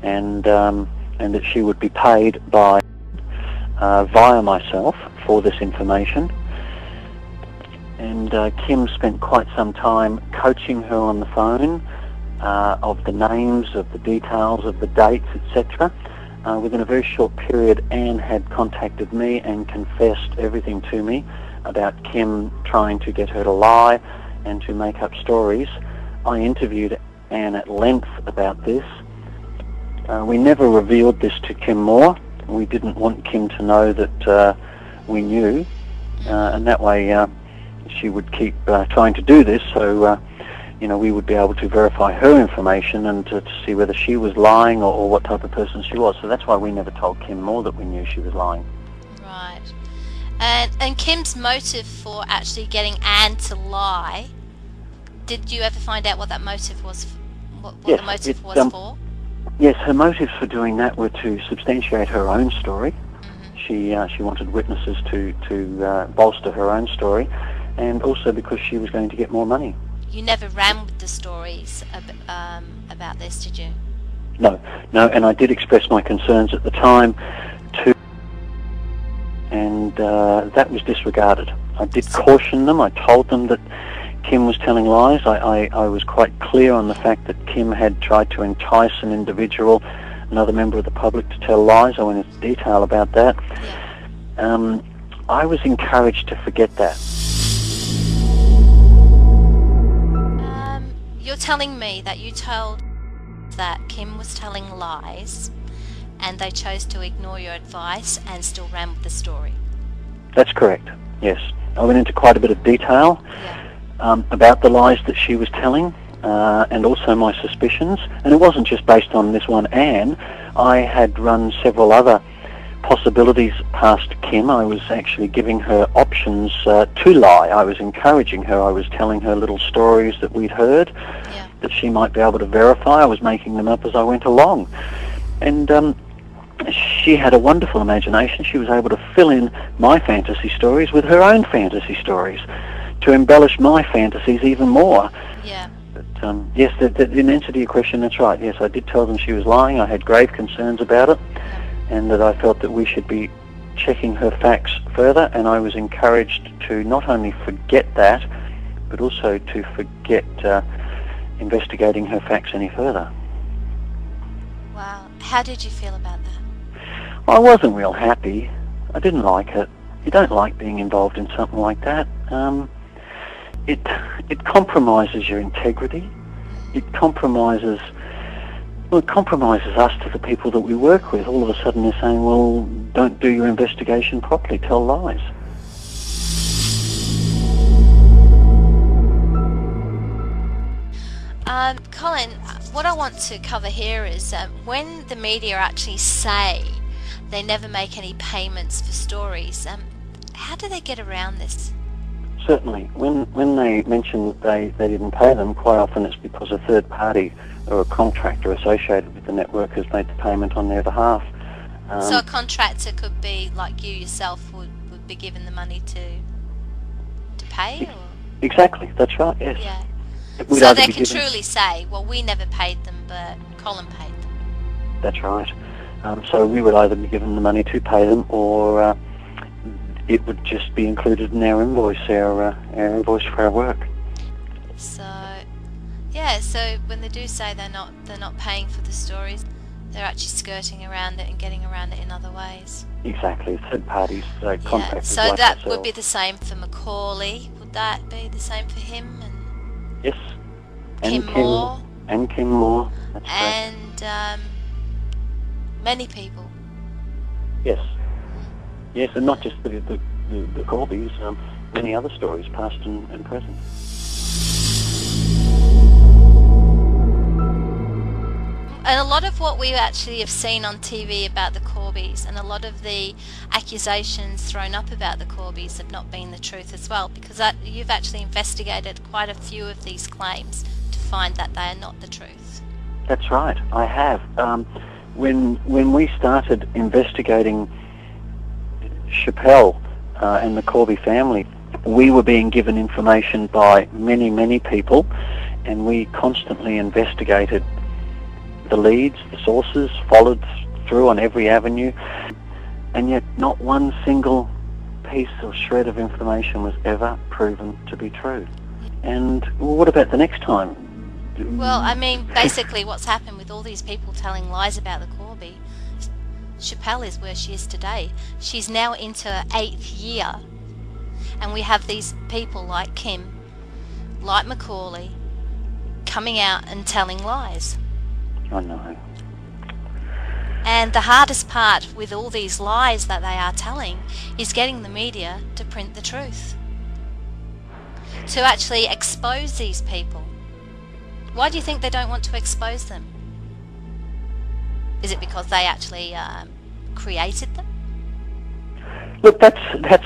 Speaker 6: and that she would be paid by via myself for this information. And Kim spent quite some time coaching her on the phone of the names, of the details, of the dates, etc. Within a very short period, Anne had contacted me and confessed everything to me about Kim trying to get her to lie and to make up stories. I interviewed Anne at length about this. We never revealed this to Kim Moore. We didn't want Kim to know that we knew, and that way she would keep trying to do this, so we would be able to verify her information and to see whether she was lying or what type of person she was. So that's why we never told Kim Moore that we knew she was lying.
Speaker 5: Right. And Kim's motive for actually getting Anne to lie, did you ever find out what that motive was? What
Speaker 6: yes,
Speaker 5: the motive was for?
Speaker 6: Yes, her motives for doing that were to substantiate her own story. Mm-hmm. She wanted witnesses to bolster her own story, and also because she was going to get more money.
Speaker 5: You never ran with the stories about this, did you?
Speaker 6: No, and I did express my concerns at the time too, and that was disregarded. I did caution them. I told them that Kim was telling lies. I was quite clear on the fact that Kim had tried to entice an individual, another member of the public, to tell lies. I went into detail about that. Yeah. I was encouraged to forget that.
Speaker 5: You're telling me that you told that Kim was telling lies and they chose to ignore your advice and still ran with the story.
Speaker 6: That's correct, yes. I went into quite a bit of detail about the lies that she was telling and also my suspicions. And it wasn't just based on this one Anne. I had run several other possibilities past Kim. I was actually giving her options to lie. I was encouraging her. I was telling her little stories that we'd heard that she might be able to verify. I was making them up as I went along. And she had a wonderful imagination. She was able to fill in my fantasy stories with her own fantasy stories to embellish my fantasies even more.
Speaker 5: Yeah.
Speaker 6: But, yes, in answer to your question, that's right. Yes, I did tell them she was lying. I had grave concerns about it, and that I felt that we should be checking her facts further, and I was encouraged to not only forget that, but also to forget investigating her facts any further.
Speaker 5: Wow. How did you feel about that?
Speaker 6: I wasn't real happy. I didn't like it. You don't like being involved in something like that. It compromises your integrity. It compromises us to the people that we work with. All of a sudden they're saying, well, don't do your investigation properly, tell lies.
Speaker 5: Colin, what I want to cover here is when the media actually say they never make any payments for stories, how do they get around this?
Speaker 6: Certainly. When they mention they didn't pay them, quite often it's because a third party or a contractor associated with the network has made the payment on their behalf.
Speaker 5: So a contractor could be like you yourself would be given the money to pay? Or?
Speaker 6: Exactly, that's right, yes.
Speaker 5: Yeah.
Speaker 6: We'd
Speaker 5: So
Speaker 6: either
Speaker 5: they
Speaker 6: be
Speaker 5: can
Speaker 6: given-
Speaker 5: truly say, well, we never paid them, but Colin paid them.
Speaker 6: That's right. So we would either be given the money to pay them, or it would just be included in our invoice, our invoice for our work.
Speaker 5: So, yeah. So when they do say they're not paying for the stories, they're actually skirting around it and getting around it in other ways.
Speaker 6: Exactly. Third parties, contractors.
Speaker 5: So
Speaker 6: like
Speaker 5: that
Speaker 6: ourselves.
Speaker 5: would be the same for Macaulay. Would that be the same for him? And
Speaker 6: Yes.
Speaker 5: Kim Moore.
Speaker 6: And Kim Moore. That's
Speaker 5: and many people.
Speaker 6: Yes. Yes, and not just the Corbys, many other stories, past and present.
Speaker 5: And a lot of what we actually have seen on TV about the Corbys, and a lot of the accusations thrown up about the Corbys have not been the truth as well, because you've actually investigated quite a few of these claims to find that they are not the truth.
Speaker 6: That's right, I have. When we started investigating Schapelle and the Corby family, we were being given information by many, many people, and we constantly investigated the leads, the sources, followed through on every avenue, and yet not one single piece or shred of information was ever proven to be true. And what about the next time?
Speaker 5: Well, I mean, basically what's happened with all these people telling lies about the Corby, Schapelle is where she is today. She's now into her 8th year, and we have these people like Kim, like Macaulay, coming out and telling lies.
Speaker 6: I know.
Speaker 5: And the hardest part with all these lies that they are telling is getting the media to print the truth, to actually expose these people. Why do you think they don't want to expose them? Is it because they actually created them?
Speaker 6: Look, that's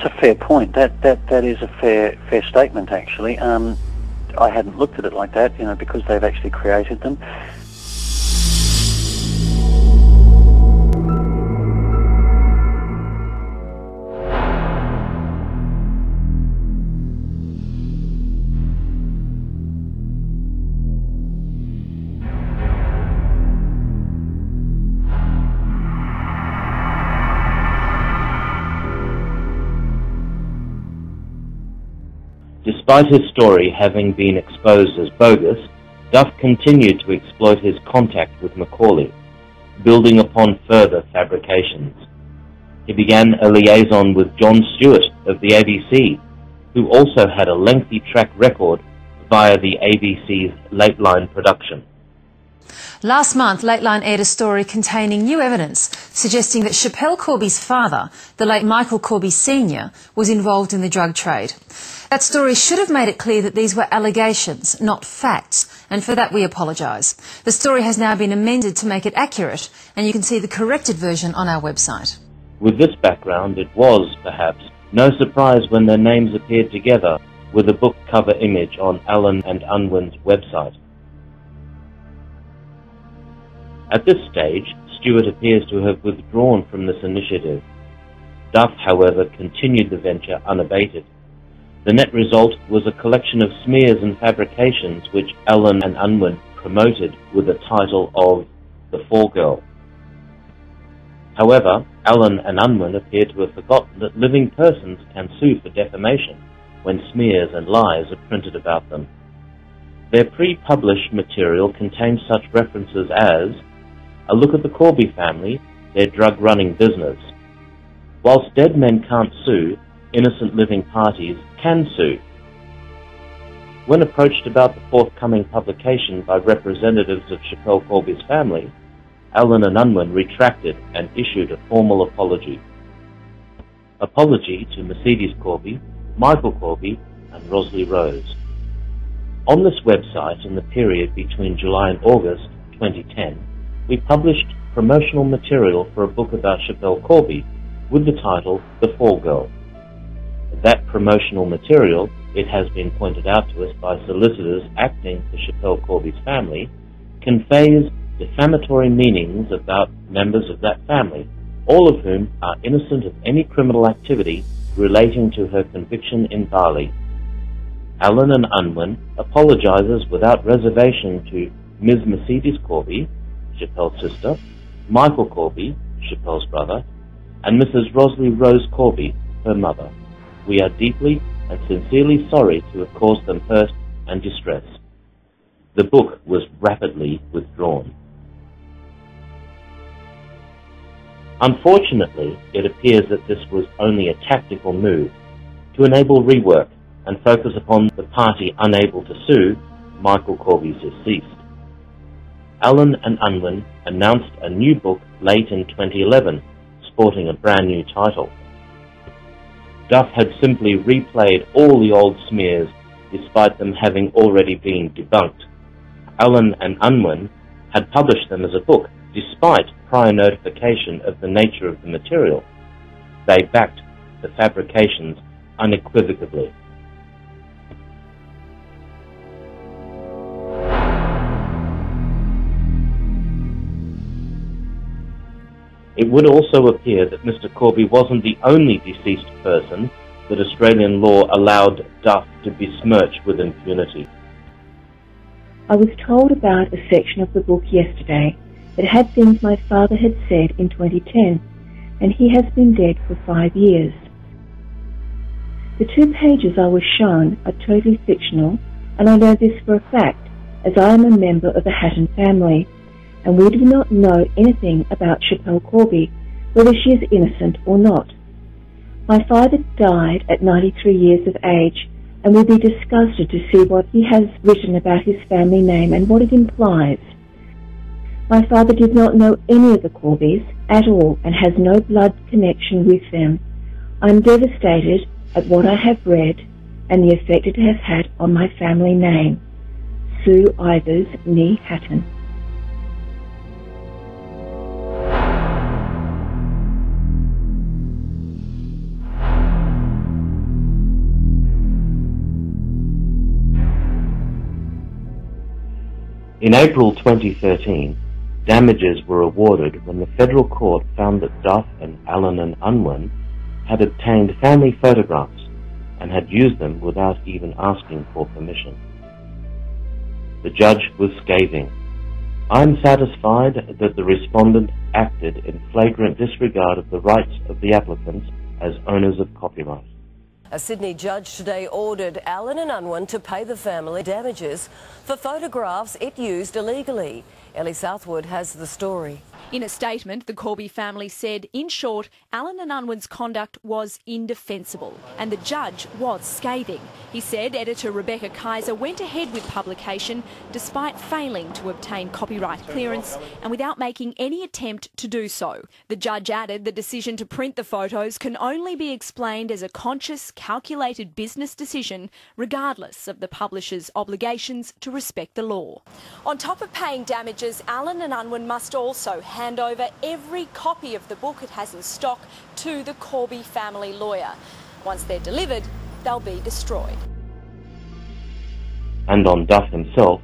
Speaker 6: a fair point. That is a fair statement, actually. I hadn't looked at it like that, because they've actually created them.
Speaker 4: Despite his story having been exposed as bogus, Duff continued to exploit his contact with Macaulay, building upon further fabrications. He began a liaison with Jon Stewart of the ABC, who also had a lengthy track record via the ABC's Lateline production.
Speaker 7: Last month, Lateline aired a story containing new evidence suggesting that Schapelle Corby's father, the late Michael Corby Sr., was involved in the drug trade. That story should have made it clear that these were allegations, not facts, and for that we apologise. The story has now been amended to make it accurate, and you can see the corrected version on our website.
Speaker 4: With this background, it was, perhaps, no surprise when their names appeared together with a book cover image on Allen and Unwin's website. At this stage, Stewart appears to have withdrawn from this initiative. Duff, however, continued the venture unabated. The net result was a collection of smears and fabrications which Allen and Unwin promoted with the title of The Fall Girl. However, Allen and Unwin appear to have forgotten that living persons can sue for defamation when smears and lies are printed about them. Their pre-published material contains such references as a look at the Corby family, their drug-running business. Whilst dead men can't sue, innocent living parties can sue. When approached about the forthcoming publication by representatives of Schapelle Corby's family, Allen and Unwin retracted and issued a formal apology. Apology to Mercedes Corby, Michael Corby, and Rosalie Rose. On this website, in the period between July and August 2010, we published promotional material for a book about Schapelle Corby with the title The Fall Girl. That promotional material, it has been pointed out to us by solicitors acting for Schapelle Corby's family, conveys defamatory meanings about members of that family, all of whom are innocent of any criminal activity relating to her conviction in Bali. Alan and Unwin apologises without reservation to Ms. Mercedes Corby, Schapelle's sister, Michael Corby, Schapelle's brother, and Mrs. Rosalie Rose Corby, her mother. We are deeply and sincerely sorry to have caused them hurt and distress. The book was rapidly withdrawn. Unfortunately, it appears that this was only a tactical move to enable rework and focus upon the party unable to sue, Michael Corby's deceased. Alan and Unwin announced a new book late in 2011, sporting a brand new title. Duff had simply replayed all the old smears despite them having already been debunked. Alan and Unwin had published them as a book despite prior notification of the nature of the material. They backed the fabrications unequivocally. It would also appear that Mr. Corby wasn't the only deceased person that Australian law allowed Duff to besmirch with impunity.
Speaker 8: I was told about a section of the book yesterday that had things my father had said in 2010, and he has been dead for 5 years. The 2 pages I was shown are totally fictional, and I know this for a fact, as I am a member of the Hatton family, and we do not know anything about Schapelle Corby, whether she is innocent or not. My father died at 93 years of age, and will be disgusted to see what he has written about his family name and what it implies. My father did not know any of the Corbys at all and has no blood connection with them. I am devastated at what I have read and the effect it has had on my family name. Sue Ivers, née Hatton.
Speaker 4: In April 2013, damages were awarded when the federal court found that Duff and Alan and Unwin had obtained family photographs and had used them without even asking for permission. The judge was scathing. I am satisfied that the respondent acted in flagrant disregard of the rights of the applicants as owners of copyright.
Speaker 11: A Sydney judge today ordered Alan and Unwin to pay the family damages for photographs it used illegally. Ellie Southwood has the story.
Speaker 12: In a statement, the Corby family said, in short, Alan and Unwin's conduct was indefensible, and the judge was scathing. He said editor Rebecca Kaiser went ahead with publication despite failing to obtain copyright clearance and without making any attempt to do so. The judge added the decision to print the photos can only be explained as a conscious, calculated business decision, regardless of the publisher's obligations to respect the law. On top of paying damages, Alan and Unwin must also hand over every copy of the book it has in stock to the Corby family lawyer. Once they're delivered, they'll be destroyed.
Speaker 4: And on Duff himself,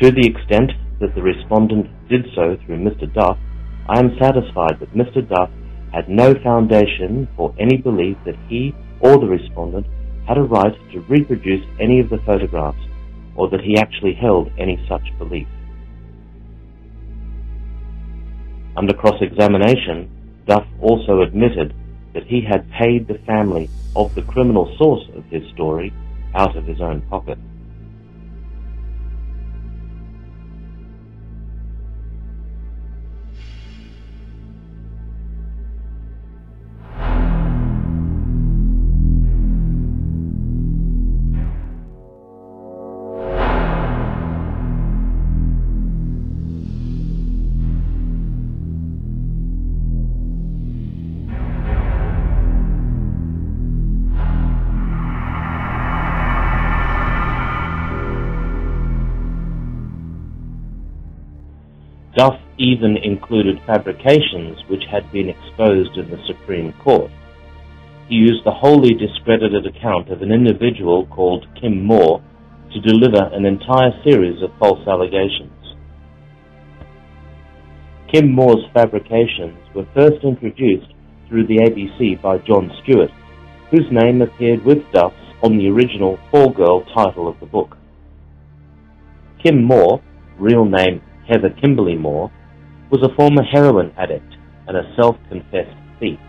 Speaker 4: to the extent that the respondent did so through Mr. Duff, I am satisfied that Mr. Duff had no foundation for any belief that he or the respondent had a right to reproduce any of the photographs, or that he actually held any such belief. Under cross-examination, Duff also admitted that he had paid the family of the criminal source of his story out of his own pocket. Duff even included fabrications which had been exposed in the Supreme Court. He used the wholly discredited account of an individual called Kim Moore to deliver an entire series of false allegations. Kim Moore's fabrications were first introduced through the ABC by John Stewart, whose name appeared with Duff's on the original Fall Girl title of the book. Kim Moore, real name Heather Kimberly Moore, was a former heroin addict and a self-confessed thief.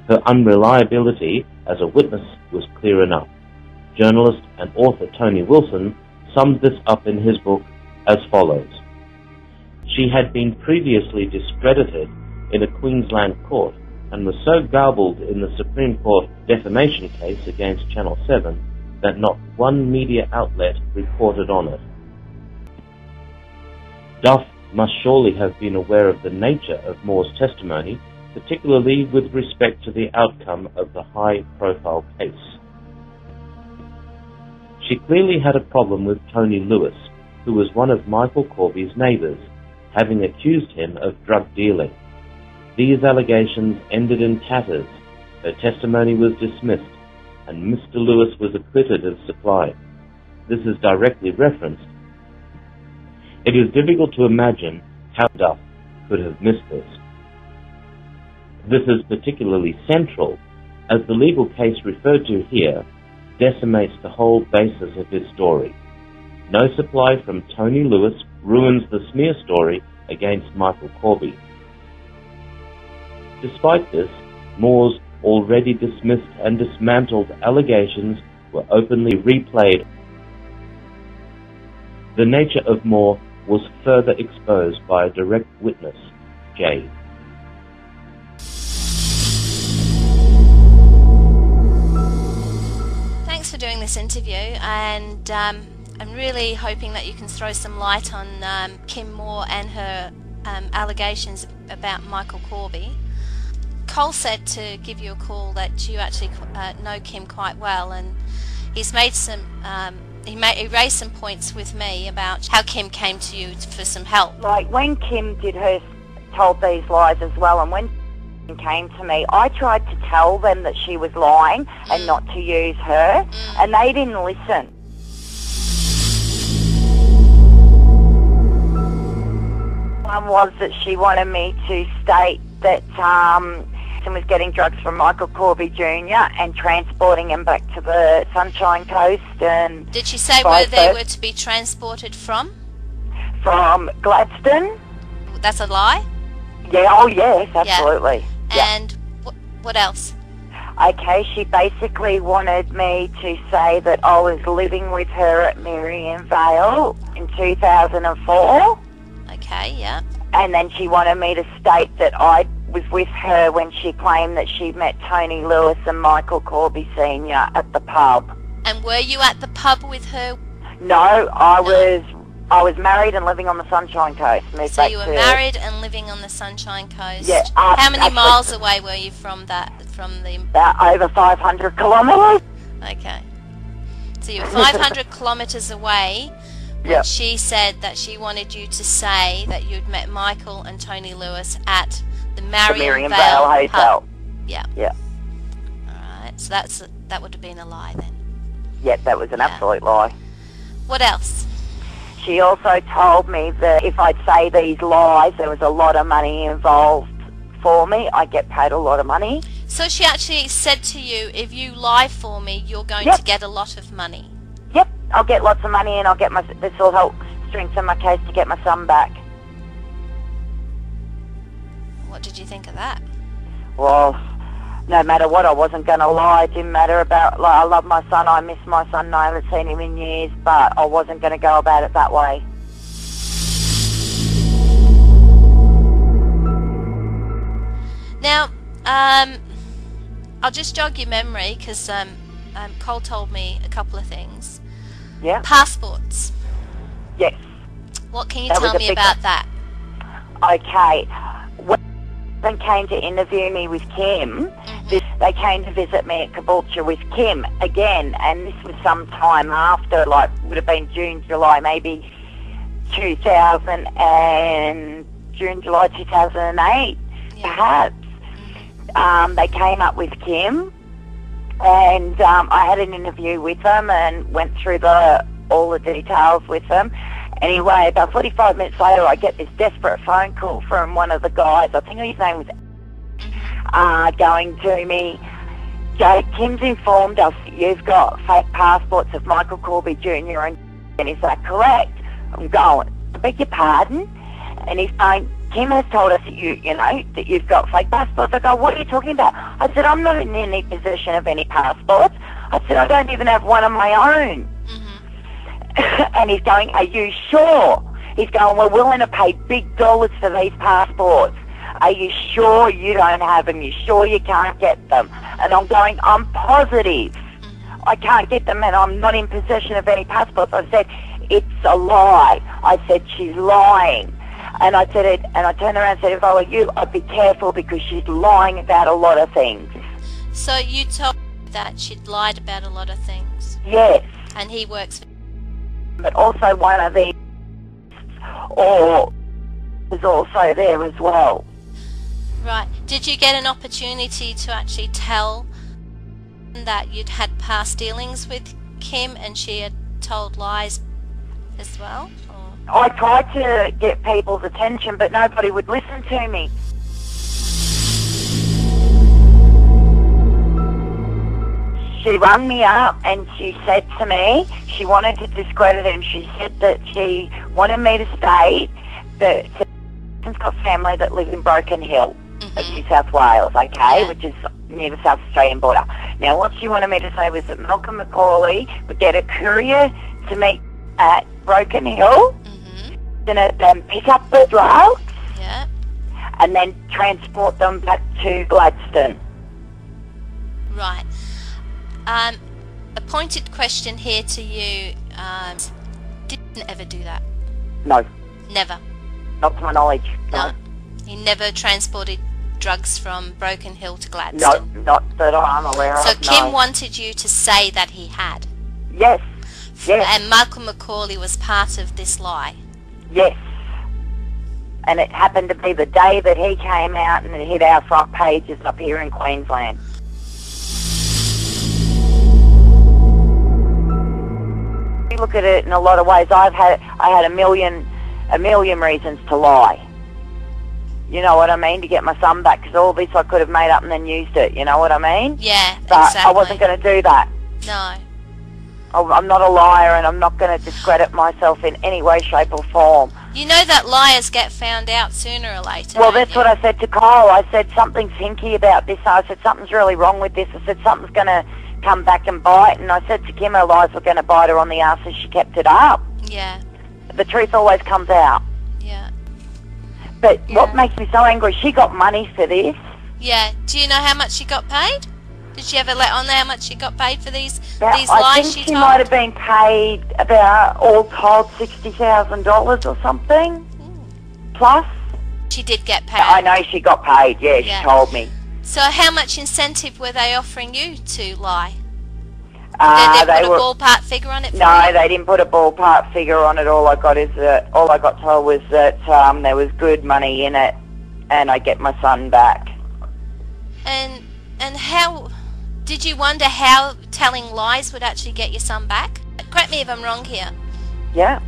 Speaker 4: Her unreliability as a witness was clear enough. Journalist and author Tony Wilson summed this up in his book as follows. She had been previously discredited in a Queensland court and was so garbled in the Supreme Court defamation case against Channel 7 that not one media outlet reported on it. Duff must surely have been aware of the nature of Moore's testimony, particularly with respect to the outcome of the high-profile case. She clearly had a problem with Tony Lewis, who was one of Michael Corby's neighbours, having accused him of drug dealing. These allegations ended in tatters. Her testimony was dismissed, and Mr. Lewis was acquitted of supply. This is directly referenced. It is difficult to imagine how Duff could have missed this. This is particularly central, as the legal case referred to here decimates the whole basis of his story. No supply from Tony Lewis ruins the smear story against Michael Corby. Despite this, Moore's already dismissed and dismantled allegations were openly replayed. The nature of Moore was further exposed by a direct witness, Jay.
Speaker 5: Thanks for doing this interview, and I'm really hoping that you can throw some light on Kim Moore and her allegations about Michael Corby. Cole said to give you a call that you actually know Kim quite well, and he's made some he raised some points with me about how Kim came to you for some help.
Speaker 9: Like when Kim told these lies as well, and when Kim came to me, I tried to tell them that she was lying and not to use her, and they didn't listen. One was that she wanted me to state that was getting drugs from Michael Corby Jr. and transporting him back to the Sunshine Coast. And
Speaker 5: did she say where they were to be transported from?
Speaker 9: From Gladstone.
Speaker 5: That's a lie?
Speaker 9: Yeah, oh yes, absolutely.
Speaker 5: Yeah. And what else?
Speaker 9: Okay, she basically wanted me to say that I was living with her at Miriam Vale in 2004.
Speaker 5: Okay, yeah.
Speaker 9: And then she wanted me to state that I was with her when she claimed that she met Tony Lewis and Michael Corby Sr. at the pub.
Speaker 5: And were you at the pub with her?
Speaker 9: No, I was married and living on the Sunshine Coast.
Speaker 5: So you were married and living on the Sunshine Coast.
Speaker 9: Yeah.
Speaker 5: How many miles away were you from the?
Speaker 9: About over 500 kilometres.
Speaker 5: Okay. So you were 500 kilometres away.
Speaker 9: Yep.
Speaker 5: She said that she wanted you to say that you'd met Michael and Tony Lewis at the Miriam Vale
Speaker 9: Hotel.
Speaker 5: Pub. Yeah.
Speaker 9: Yeah.
Speaker 5: Alright, so that would have been a lie then.
Speaker 9: Yep, that was an absolute lie.
Speaker 5: What else?
Speaker 9: She also told me that if I'd say these lies, there was a lot of money involved for me. I get paid a lot of money.
Speaker 5: So she actually said to you, if you lie for me, you're going to get a lot of money.
Speaker 9: Yep, I'll get lots of money and this will help strengthen my case to get my son back.
Speaker 5: What did you think of that?
Speaker 9: Well, no matter what, I wasn't going to lie. It didn't matter about, like, I love my son, I miss my son, I haven't seen him in years, but I wasn't going to go about it that way.
Speaker 5: Now, I'll just jog your memory, because Cole told me a couple of things.
Speaker 9: Yeah.
Speaker 5: Passports.
Speaker 9: Yes.
Speaker 5: What can you tell me about that?
Speaker 9: Okay. When they came to interview me with Kim, they came to visit me at Caboolture with Kim again, and this was some time after, like, would have been June, July, maybe June, July 2008, perhaps. They came up with Kim, and I had an interview with them and went through all the details with them, Anyway, about 45 minutes later, I get this desperate phone call from one of the guys. I think his name was going to me, Jay, Kim's informed us that you've got fake passports of Michael Corby Jr. and is that correct? I'm going, I beg your pardon? And he's going, Kim has told us that that you've got fake passports. I go, what are you talking about? I said, I'm not in any possession of any passports. I said, I don't even have one of my own. And he's going, are you sure? He's going, we're willing to pay big dollars for these passports. Are you sure you don't have them? You sure you can't get them? And I'm going, I'm positive. I can't get them and I'm not in possession of any passports. I said, it's a lie. I said, she's lying. And I said, and I turned around and said, if I were you, I'd be careful because she's lying about a lot of things.
Speaker 5: So you told me that she'd lied about a lot of things?
Speaker 9: Yes.
Speaker 5: And he works for...
Speaker 9: But also one of these or was also there as well.
Speaker 5: Right. Did you get an opportunity to actually tell that you'd had past dealings with Kim and she had told lies as well? Or?
Speaker 9: I tried to get people's attention, but nobody would listen to me. She rang me up and she said to me, she wanted to discredit it, and she said that she wanted me to state that she's got family that live in Broken Hill of New South Wales, okay, which is near the South Australian border. Now, what she wanted me to say was that Malcolm McCauley would get a courier to meet at Broken Hill, then pick up the drugs, and then transport them back to Gladstone.
Speaker 5: Right. A pointed question here to you. Didn't ever do that?
Speaker 9: No.
Speaker 5: Never?
Speaker 9: Not to my knowledge, no.
Speaker 5: He never transported drugs from Broken Hill to Gladstone?
Speaker 9: No, not that I'm aware of,
Speaker 5: So Kim wanted you to say that he had?
Speaker 9: Yes, yes.
Speaker 5: And Malcolm McCauley was part of this lie?
Speaker 9: Yes. And it happened to be the day that he came out and it hit our front pages up here in Queensland. You look at it in a lot of ways. I had a million reasons to lie. You know what I mean? To get my son back, because all this I could have made up and then used it. You know what I mean?
Speaker 5: Yeah,
Speaker 9: but
Speaker 5: exactly.
Speaker 9: I wasn't going to do that.
Speaker 5: No.
Speaker 9: I'm not a liar, and I'm not going to discredit myself in any way, shape or form.
Speaker 5: You know that liars get found out sooner or later.
Speaker 9: Well, that's what I said to Kyle. I said, something's hinky about this. I said, something's really wrong with this. I said, something's going to come back and bite. And I said to Kim, her lies were going to bite her on the arse if she kept it up.
Speaker 5: Yeah.
Speaker 9: The truth always comes out.
Speaker 5: Yeah.
Speaker 9: But what makes me so angry, she got money for this.
Speaker 5: Yeah. Do you know how much she got paid? Did she ever let on there how much she got paid for these lies
Speaker 9: I think she might have been paid about, all told, $60,000 or something. Plus.
Speaker 5: She did get paid.
Speaker 9: I know she got paid, yeah, she told me.
Speaker 5: So how much incentive were they offering you to lie?
Speaker 9: Did
Speaker 5: they put a ballpark figure on it for
Speaker 9: No,
Speaker 5: you?
Speaker 9: they didn't put a ballpark figure on it. All I got told was that there was good money in it and I'd get my son back.
Speaker 5: And how... Did you wonder how telling lies would actually get your son back? Correct me if I'm wrong here.
Speaker 9: Yeah.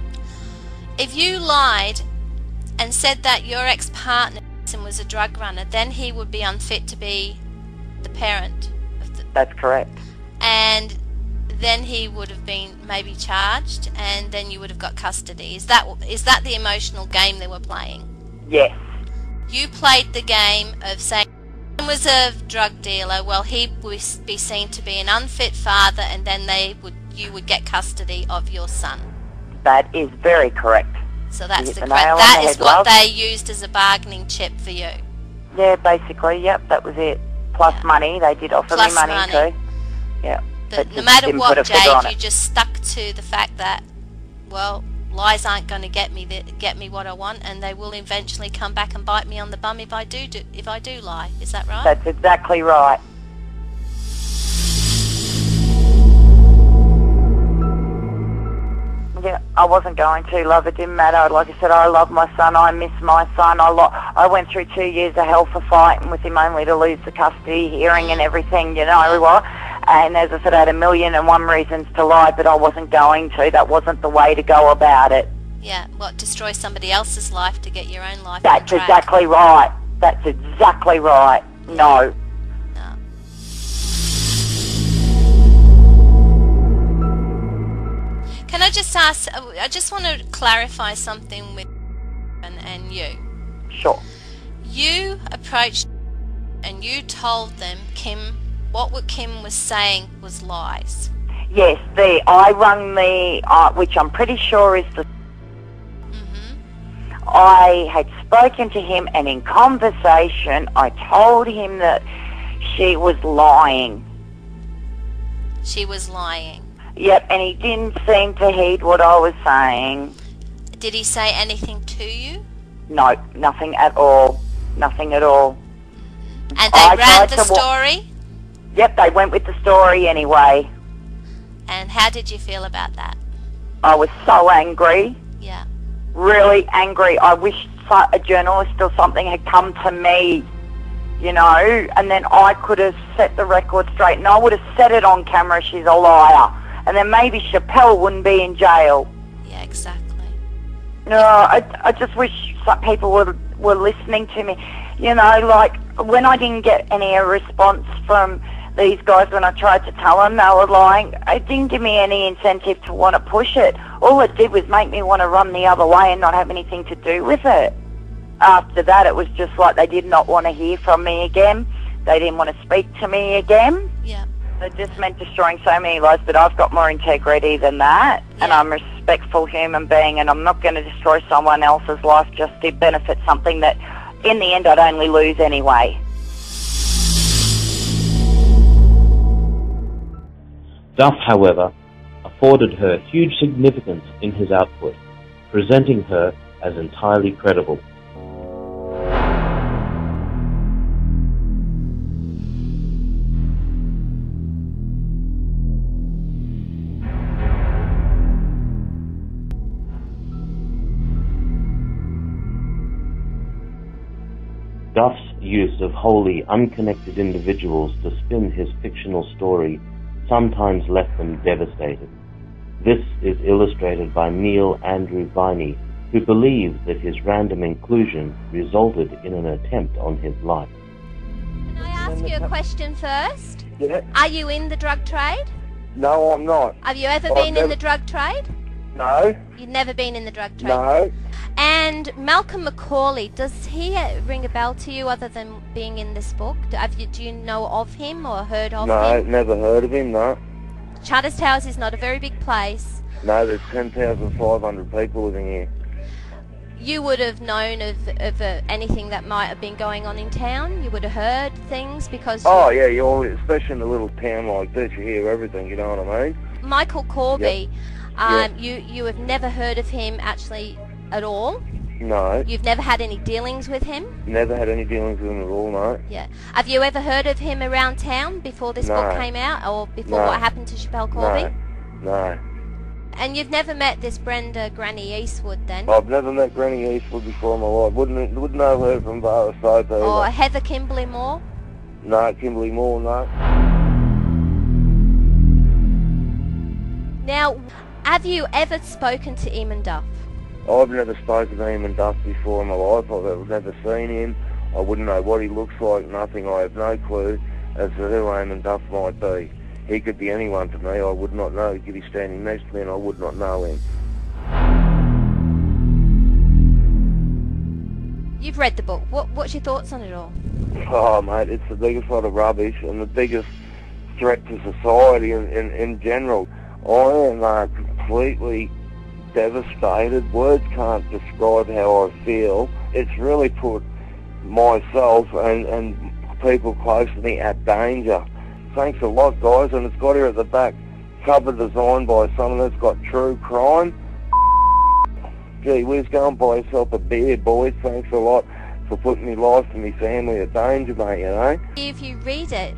Speaker 5: If you lied and said that your ex-partner was a drug runner, then he would be unfit to be the parent.
Speaker 9: That's correct.
Speaker 5: And then he would have been maybe charged, and then you would have got custody. Is that the emotional game they were playing?
Speaker 9: Yes.
Speaker 5: You played the game of saying he was a drug dealer, well, he would be seen to be an unfit father, and then you would get custody of your son.
Speaker 9: That is very correct.
Speaker 5: So that's that is what they used as a bargaining chip for you.
Speaker 9: Yeah, basically, yep, that was it. Plus money, they did offer me money too. Yeah.
Speaker 5: But no matter what, Jade, you just stuck to the fact that, well, lies aren't going to get me what I want, and they will eventually come back and bite me on the bum if I do lie. Is that right?
Speaker 9: That's exactly right. Yeah, I wasn't going to, love. It didn't matter. Like I said, I love my son. I miss my son. I went through 2 years of hell for fighting with him, only to lose the custody, hearing and everything, you know. And as I said, I had 1,001 reasons to lie, but I wasn't going to. That wasn't the way to go about it.
Speaker 5: Yeah, what, destroy somebody else's life to get your own life
Speaker 9: That's
Speaker 5: on track?
Speaker 9: exactly right. That's exactly right. No.
Speaker 5: Can I just ask, I just want to clarify something with and you.
Speaker 9: Sure.
Speaker 5: You approached and you told them what Kim was saying was lies.
Speaker 9: Yes, I rung which I'm pretty sure is the... I had spoken to him, and in conversation I told him that she was lying.
Speaker 5: She was lying.
Speaker 9: Yep, and he didn't seem to heed what I was saying.
Speaker 5: Did he say anything to you?
Speaker 9: No, nothing at all. Nothing at all.
Speaker 5: And they ran the story?
Speaker 9: Yep, they went with the story anyway.
Speaker 5: And how did you feel about that?
Speaker 9: I was so angry.
Speaker 5: Yeah.
Speaker 9: Really angry. I wish a journalist or something had come to me, you know, and then I could have set the record straight, and I would have said it on camera, she's a liar. And then maybe Schapelle wouldn't be in jail.
Speaker 5: Yeah, exactly.
Speaker 9: No, I just wish some people were listening to me. You know, like, when I didn't get any response from these guys when I tried to tell them they were lying, it didn't give me any incentive to want to push it. All it did was make me want to run the other way and not have anything to do with it. After that, it was just like they did not want to hear from me again. They didn't want to speak to me again.
Speaker 5: Yeah.
Speaker 9: It just meant destroying so many lives, but I've got more integrity than that, and I'm a respectful human being, and I'm not going to destroy someone else's life just to benefit something that, in the end, I'd only lose anyway.
Speaker 4: Duff, however, afforded her huge significance in his output, presenting her as entirely credible. Duff's use of wholly unconnected individuals to spin his fictional story sometimes left them devastated. This is illustrated by Neil Andrew Viney, who believes that his random inclusion resulted in an attempt on his life.
Speaker 5: Can I ask you a question first?
Speaker 13: Yeah.
Speaker 5: Are you in the drug trade?
Speaker 13: No, I'm not.
Speaker 5: Have you ever been in the drug trade?
Speaker 13: No.
Speaker 5: You've never been in the drug trade?
Speaker 13: No.
Speaker 5: And Malcolm McCauley, does he ring a bell to you other than being in this book? Do you know of him or heard of him?
Speaker 13: No, never heard of him, no.
Speaker 5: Charters Towers is not a very big place.
Speaker 13: No, there's 10,500 people living here.
Speaker 5: You would have known of anything that might have been going on in town? You would have heard things because...
Speaker 13: Oh, yeah, especially in a little town like this, you hear everything, you know what I mean?
Speaker 5: Michael Corby,
Speaker 13: Yep.
Speaker 5: you have never heard of him actually at all?
Speaker 13: No.
Speaker 5: You've never had any dealings with him?
Speaker 13: Never had any dealings with him at all, no.
Speaker 5: Yeah. Have you ever heard of him around town before this
Speaker 13: No.
Speaker 5: book came out, or before
Speaker 13: No.
Speaker 5: what happened to Schapelle Corby?
Speaker 13: No.
Speaker 5: And you've never met this Brenda Granny Eastwood then?
Speaker 13: I've never met Granny Eastwood before in my life. Wouldn't know her from Bar Soap either.
Speaker 5: Or Heather Kimberley Moore?
Speaker 13: No, Kimberley Moore, no.
Speaker 5: Now, have you ever spoken to Eamon Duff?
Speaker 13: I've never spoken to Eamon Duff before in my life. I've never seen him. I wouldn't know what he looks like, nothing. I have no clue as to who Eamon Duff might be. He could be anyone to me. I would not know. He could be standing next to me and I would not know him.
Speaker 5: You've read the book. What's your thoughts on it all?
Speaker 13: Oh, mate, it's the biggest lot of rubbish and the biggest threat to society in general. I am completely devastated. Words can't describe how I feel. It's really put myself and people close to me at danger. Thanks a lot, guys, and it's got here at the back, cover designed by someone that's got true crime. Gee whiz, go and buy yourself a beer, boys. Thanks a lot for putting my life and my family at danger, mate, you know?
Speaker 5: If you read it,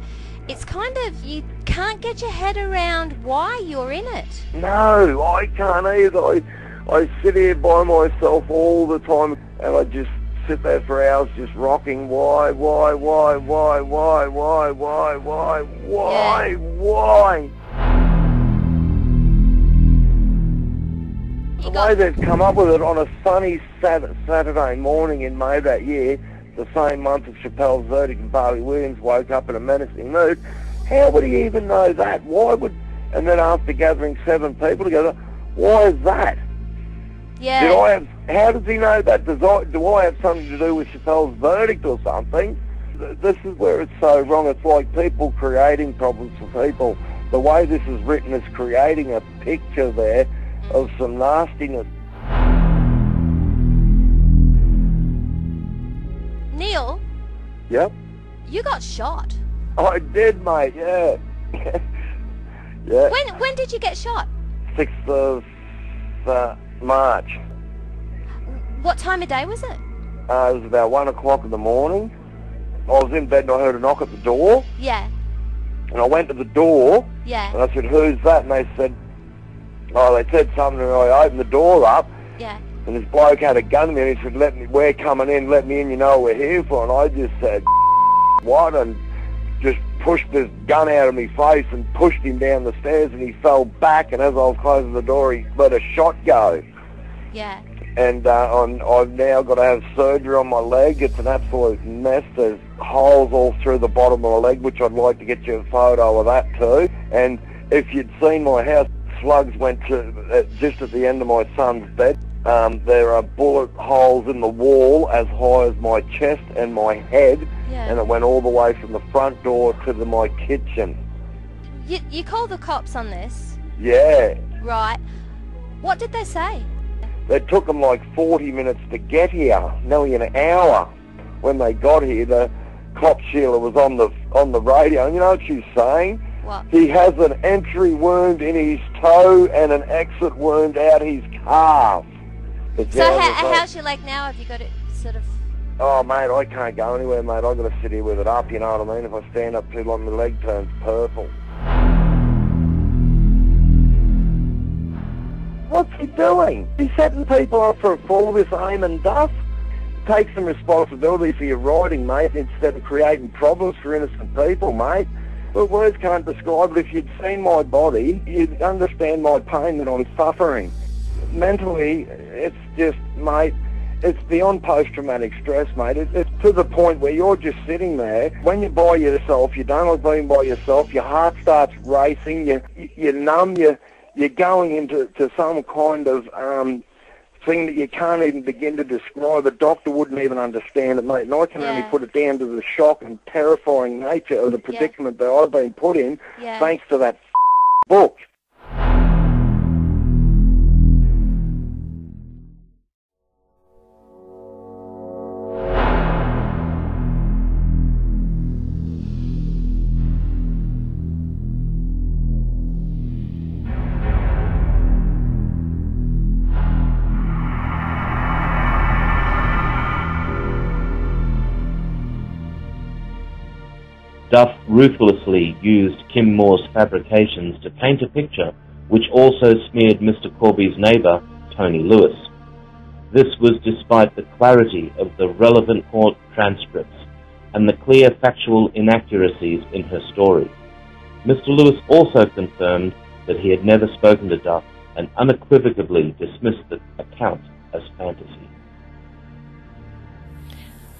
Speaker 5: it's kind of, you can't get your head around why you're in it.
Speaker 13: No, I can't either. I sit here by myself all the time and I just sit there for hours just rocking. Why? The way they've come up with it on a sunny Saturday morning in May that year, the same month of Schapelle's verdict, and Barley Williams woke up in a menacing mood, how would he even know that? Why would... And then after gathering 7 people together, why is that?
Speaker 5: Yeah.
Speaker 13: How does he know that? Do I have something to do with Schapelle's verdict or something? This is where it's so wrong. It's like people creating problems for people. The way this is written is creating a picture there of some nastiness.
Speaker 5: Neil?
Speaker 13: Yep.
Speaker 5: You got shot.
Speaker 13: I did, mate, yeah. Yeah.
Speaker 5: When did you get shot?
Speaker 13: 6th of March.
Speaker 5: What time of day was it?
Speaker 13: It was about 1 o'clock in the morning. I was in bed and I heard a knock at the door.
Speaker 5: Yeah.
Speaker 13: And I went to the door.
Speaker 5: Yeah.
Speaker 13: And I said, who's that? And they said something, and I opened the door up.
Speaker 5: Yeah.
Speaker 13: And this bloke had a gun in there, and he said, we're coming in, let me in, you know what we're here for. And I just said, what? And just pushed this gun out of my face and pushed him down the stairs, and he fell back, and as I was closing the door, he let a shot go.
Speaker 5: Yeah.
Speaker 13: And I've now got to have surgery on my leg. It's an absolute mess. There's holes all through the bottom of my leg, which I'd like to get you a photo of that too. And if you'd seen my house, slugs went to just at the end of my son's bed. There are bullet holes in the wall as high as my chest and my head, and it went all the way from the front door to my kitchen.
Speaker 5: You called the cops on this?
Speaker 13: Yeah.
Speaker 5: Right. What did they say?
Speaker 13: It took them like 40 minutes to get here, nearly an hour. When they got here, the cop Sheila was on the radio, and you know what she's saying?
Speaker 5: What?
Speaker 13: He has an entry wound in his toe and an exit wound out his calf.
Speaker 5: So how's your leg now? Have you got it sort of...
Speaker 13: Oh, mate, I can't go anywhere, mate. I've got to sit here with it up, you know what I mean? If I stand up too long, my leg turns purple. What's he doing? He's setting people up for a fall, this aim and duff. Take some responsibility for your writing, mate, instead of creating problems for innocent people, mate. But words can't describe it. If you'd seen my body, you'd understand my pain that I'm suffering. Mentally, it's just, mate, it's beyond post-traumatic stress, mate. It's to the point where you're just sitting there. When you're by yourself, you don't like being by yourself, your heart starts racing, you're numb, you're going into some kind of thing that you can't even begin to describe. A doctor wouldn't even understand it, mate. And I can only put it down to the shock and terrifying nature of the predicament that I've been put in thanks to that book.
Speaker 4: Duff ruthlessly used Kim Moore's fabrications to paint a picture which also smeared Mr. Corby's neighbour, Tony Lewis. This was despite the clarity of the relevant court transcripts and the clear factual inaccuracies in her story. Mr. Lewis also confirmed that he had never spoken to Duff and unequivocally dismissed the account as fantasy.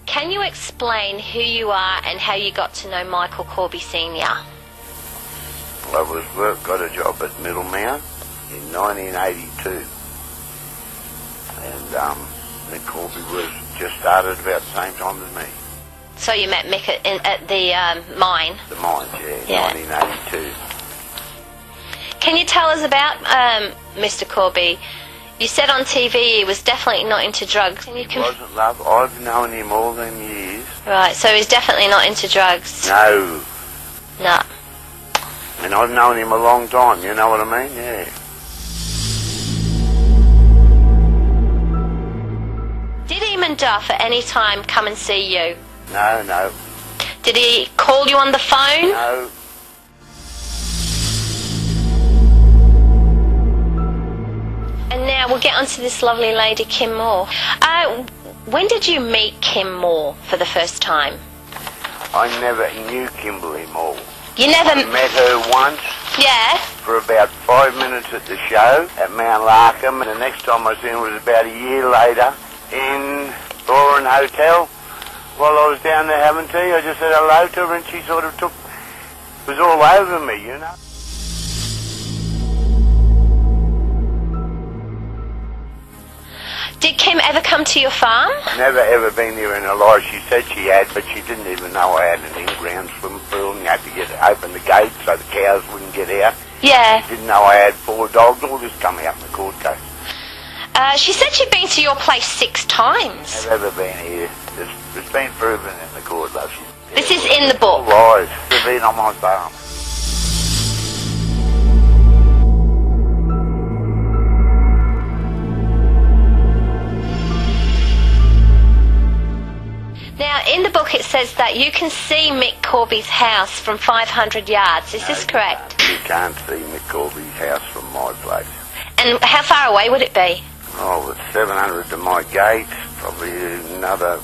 Speaker 14: Can you explain who you are and how you got to know Michael Corby Sr.?
Speaker 23: I got a job at Middlemount in 1982, and Mick Corby was just started about the same time as me.
Speaker 14: So you met Mick at the mine?
Speaker 23: The mines, yeah, 1982.
Speaker 14: Can you tell us about Mr. Corby? You said on TV he was definitely not into drugs.
Speaker 23: He wasn't, love. I've known him all them years.
Speaker 14: Right, so he's definitely not into drugs.
Speaker 23: No.
Speaker 14: No.
Speaker 23: And I've known him a long time, you know what I mean? Yeah.
Speaker 14: Did Eamon Duff at any time come and see you?
Speaker 23: No, no.
Speaker 14: Did he call you on the phone?
Speaker 23: No.
Speaker 14: And now we'll get on to this lovely lady, Kim Moore. When did you meet Kim Moore for the first time?
Speaker 23: I never knew Kimberly Moore.
Speaker 14: You never...
Speaker 23: I met her once
Speaker 14: Yeah.
Speaker 13: For about 5 minutes at the show at Mount Larkham, and the next time I seen her was about a year later in Boren Hotel. While I was down there having tea, I just said hello to her, and she sort of was all over me, you know.
Speaker 14: Did Kim ever come to your farm?
Speaker 13: Never ever been there in her life. She said she had, but she didn't even know I had an in-ground swimming pool, and you had to open the gate so the cows wouldn't get out.
Speaker 14: Yeah.
Speaker 13: She didn't know I had 4 dogs. All this come out in the court case.
Speaker 14: She said she'd been to your place 6 times.
Speaker 13: Never ever been here. It's been proven in the court, love.
Speaker 14: This is in the book.
Speaker 13: Lies. They've been on my farm.
Speaker 14: Now, in the book it says that you can see Mick Corby's house from 500 yards. Is this correct?
Speaker 13: You can't see Mick Corby's house from my place.
Speaker 14: And how far away would it be?
Speaker 13: Oh, it's 700 to my gate. Probably another...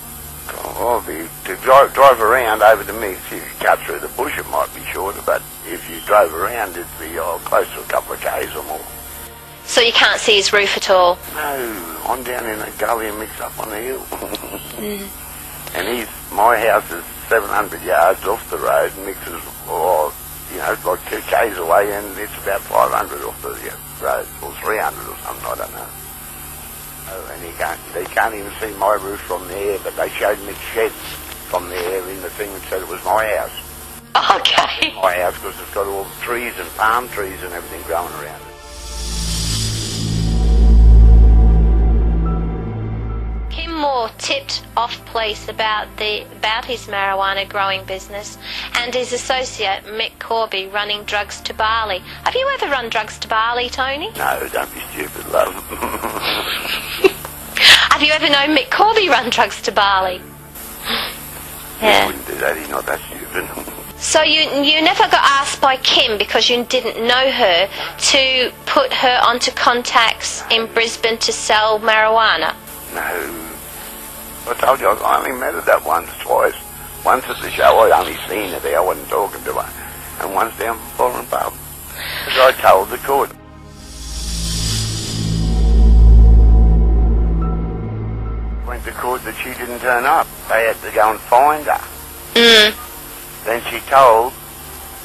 Speaker 13: to drive around over to Mick. If you cut through the bush, it might be shorter, but if you drove around, it'd be close to a couple of k's or more.
Speaker 14: So you can't see his roof at all?
Speaker 13: No, I'm down in a gully and Mick's up on the hill. And my house is 700 yards off the road, and Mick's is, like 2 k's away, and it's about 500 off the road, or 300 or something, I don't know. Oh, and they can't even see my roof from there, but they showed Mick's shed from there in the thing that said it was my house.
Speaker 14: Okay.
Speaker 13: My house, because it's got all the trees and palm trees and everything growing around it.
Speaker 14: Kim Moore tipped off police about his marijuana growing business and his associate Mick Corby running drugs to Bali. Have you ever run drugs to Bali, Tony?
Speaker 13: No, don't be stupid, love.
Speaker 14: Have you ever known Mick Corby run drugs to Bali?
Speaker 13: Yeah. He wouldn't do that, he's not that stupid.
Speaker 14: So you never got asked by Kim, because you didn't know her, to put her onto contacts in Brisbane to sell marijuana?
Speaker 13: No. I told you, I only met her that once, twice. Once at the show, I'd only seen her there, I wasn't talking to her. And once down Foreign Pub. As I told the court. Went to court that she didn't turn up. They had to go and find her. Then she told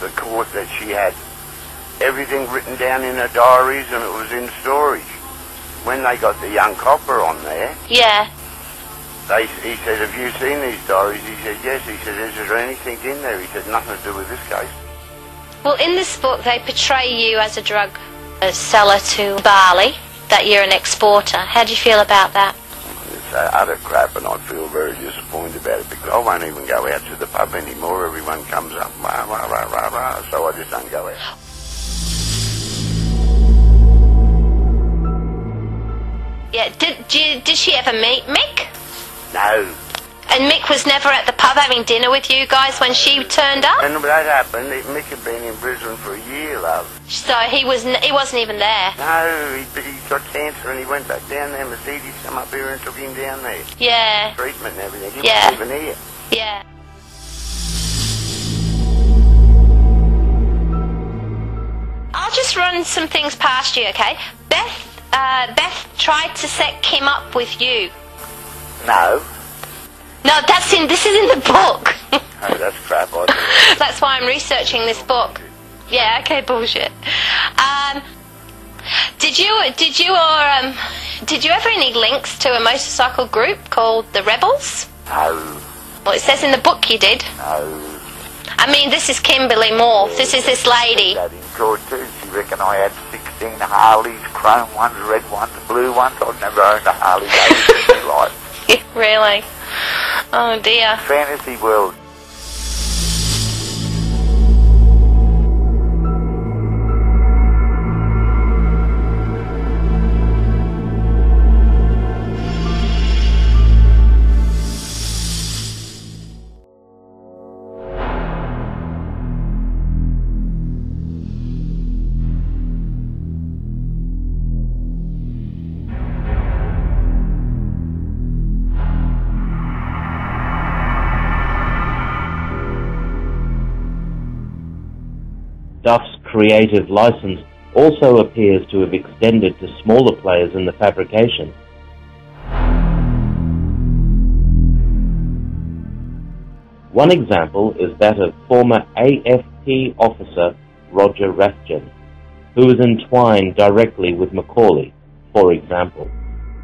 Speaker 13: the court that she had everything written down in her diaries and it was in storage. When they got the young copper on there...
Speaker 14: Yeah.
Speaker 13: He said, have you seen these diaries? He said, yes. He said, is there anything in there? He said, nothing to do with this case.
Speaker 14: Well, in this book, they portray you as a drug seller to Bali, that you're an exporter. How do you feel about that?
Speaker 13: It's utter crap, and I feel very disappointed about it, because I won't even go out to the pub anymore. Everyone comes up, rah, rah, rah, rah, rah, so I just don't go out.
Speaker 14: Yeah, did she ever meet Mick?
Speaker 13: No.
Speaker 14: And Mick was never at the pub having dinner with you guys when she turned up?
Speaker 13: And that happened. Mick had been in Brisbane for a year, love.
Speaker 14: So he wasn't even there?
Speaker 13: No, he got cancer and he went back down there. Mercedes come up here and took him down there.
Speaker 14: Yeah.
Speaker 13: Treatment and everything. He wasn't even here.
Speaker 14: Yeah. I'll just run some things past you, okay? Beth tried to set Kim up with you.
Speaker 13: No.
Speaker 14: No, this is in the book.
Speaker 13: Oh, that's crap.
Speaker 14: That's why I'm researching this book. Yeah, okay, bullshit. Did you ever any links to a motorcycle group called the Rebels?
Speaker 13: No.
Speaker 14: Well, it says in the book you did.
Speaker 13: No.
Speaker 14: I mean, this is Kimberly Moore. This is this lady.
Speaker 13: That in court too. She reckoned I had 16 Harleys, chrome ones, red ones, blue ones. I've never owned a Harley Davidson in my life.
Speaker 14: Really? Oh dear.
Speaker 13: Fantasy world.
Speaker 4: creative license also appears to have extended to smaller players in the fabrication. One example is that of former AFP officer Roger Rathjen, who was entwined directly with Macaulay, for example.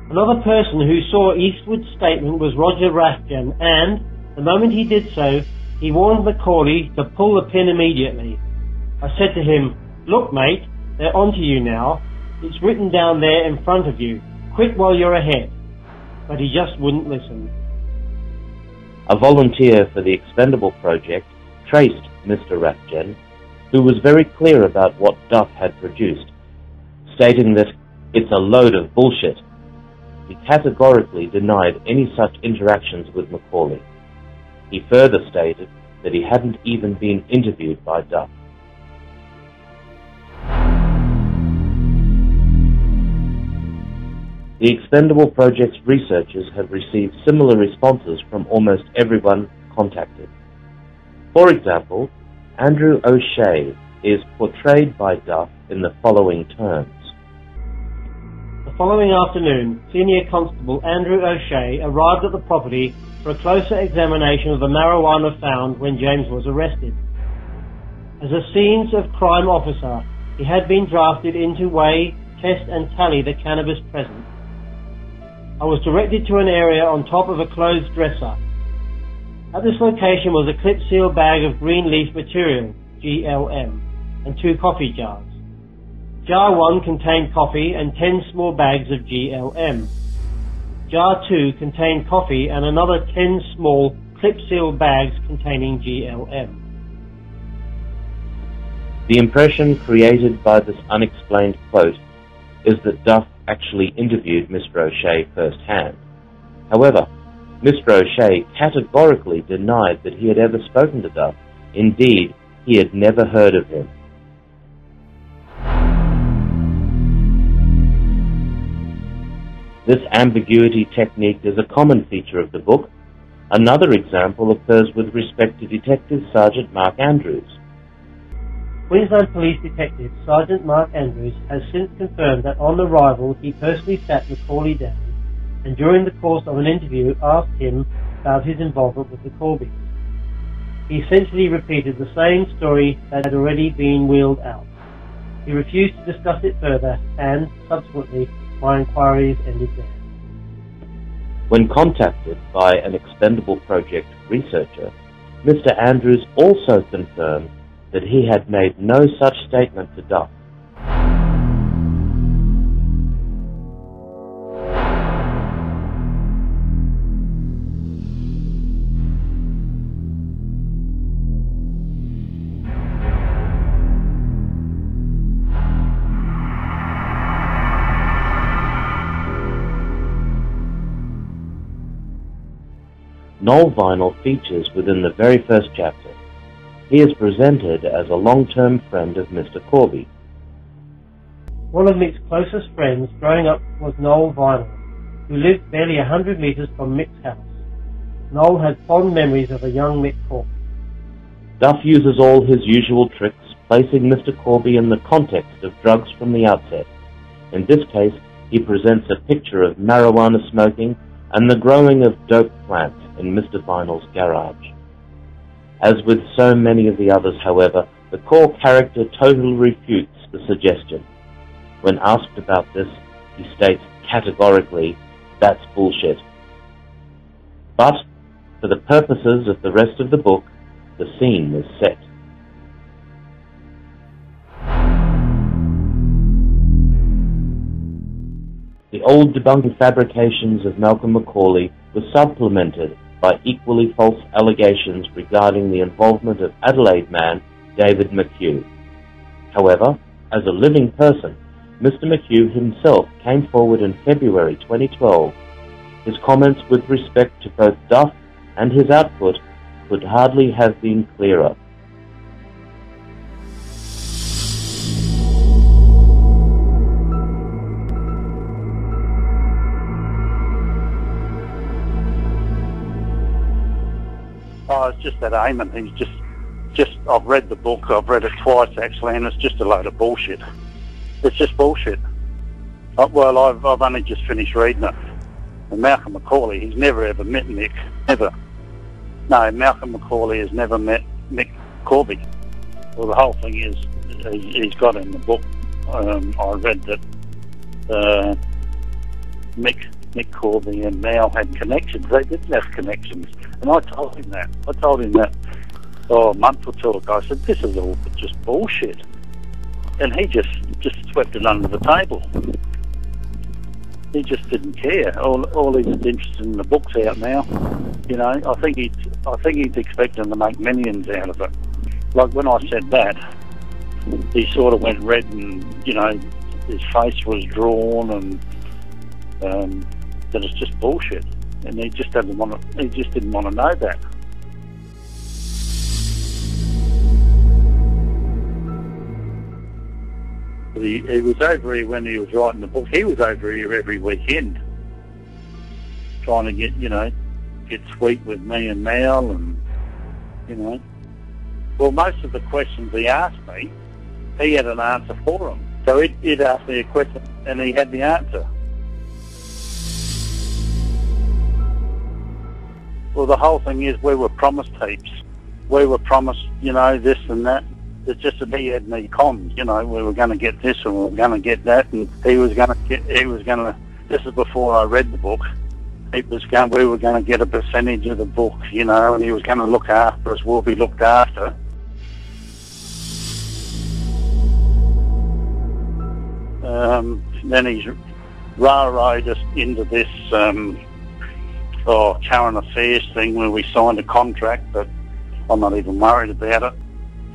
Speaker 2: Another person who saw Eastwood's statement was Roger Rathjen, and the moment he did so, he warned Macaulay to pull the pin immediately. I said to him, "Look, mate, they're onto you now. It's written down there in front of you. Quit while you're ahead." But he just wouldn't listen.
Speaker 4: A volunteer for the Expendable project traced Mr. Rathjen, who was very clear about what Duff had produced, stating that it's a load of bullshit. He categorically denied any such interactions with Macaulay. He further stated that he hadn't even been interviewed by Duff. The Expendable project's researchers have received similar responses from almost everyone contacted. For example, Andrew O'Shea is portrayed by Duff in the following terms.
Speaker 2: The following afternoon, Senior Constable Andrew O'Shea arrived at the property for a closer examination of the marijuana found when James was arrested. As a scenes of crime officer, he had been drafted in to weigh, test and tally the cannabis present. I was directed to an area on top of a clothes dresser. At this location was a clip-sealed bag of green leaf material, GLM, and 2 coffee jars. Jar 1 contained coffee and 10 small bags of GLM. Jar 2 contained coffee and another 10 small clip-sealed bags containing GLM.
Speaker 4: The impression created by this unexplained quote is that Duff actually interviewed Mr. O'Shea firsthand. However, Mr. O'Shea categorically denied that he had ever spoken to Duff. Indeed, he had never heard of him. This ambiguity technique is a common feature of the book. Another example occurs with respect to Detective Sergeant Mark Andrews.
Speaker 2: Queensland Police Detective Sergeant Mark Andrews has since confirmed that on arrival he personally sat Macaulay down and during the course of an interview asked him about his involvement with the Corbys. He essentially repeated the same story that had already been wheeled out. He refused to discuss it further and, subsequently, my inquiries ended there.
Speaker 4: When contacted by an Expendable project researcher, Mr. Andrews also confirmed that he had made no such statement to Duff. Noel Vinyl features within the very first chapter. He is presented as a long-term friend of Mr. Corby.
Speaker 2: One of Mick's closest friends growing up was Noel Vinyl, who lived barely 100 metres from Mick's house. Noel had fond memories of a young Mick Corby.
Speaker 4: Duff uses all his usual tricks, placing Mr. Corby in the context of drugs from the outset. In this case, he presents a picture of marijuana smoking and the growing of dope plants in Mr. Vinyl's garage. As with so many of the others, however, the core character totally refutes the suggestion. When asked about this, he states categorically, "That's bullshit." But, for the purposes of the rest of the book, the scene is set. The old debunking fabrications of Malcolm Macaulay were supplemented by equally false allegations regarding the involvement of Adelaide man David McHugh. However, as a living person, Mr. McHugh himself came forward in February 2012. His comments with respect to both Duff and his output could hardly have been clearer.
Speaker 6: Oh, it's just that Eamon, he's just
Speaker 15: I've read the book, I've read it twice actually, and it's just a load of bullshit. It's just bullshit. Well, I've only just finished reading it. And Malcolm McCauley, he's never ever met Mick, never. No, Malcolm McCauley has never met Mick Corby. Well, the whole thing is, he's got in the book, I read that Mick Corby and Mal had connections. They didn't have connections. And I told him that. A month or two ago. I said, this is all just bullshit. And he just swept it under the table. He just didn't care. All he's interested in the book's out now. You know, I think he's expecting to make millions out of it. Like when I said that, he sort of went red and, you know, his face was drawn and that it's just bullshit. And he just didn't want to know that. He was over here when he was writing the book. He was over here every weekend trying to get sweet with me and Mal, and, you know. Well, most of the questions he asked me, he had an answer for them. So he'd ask me a question and he had the answer. Well, the whole thing is we were promised heaps. We were promised, you know, this and that. It's just that he had me conned, you know, we were going to get this and we were going to get that, and he was going to, this is before I read the book, we were going to get a percentage of the book, you know, and he was going to look after us, we'll be looked after. Then he's railroaded us into this current affairs thing where we signed a contract, but I'm not even worried about it.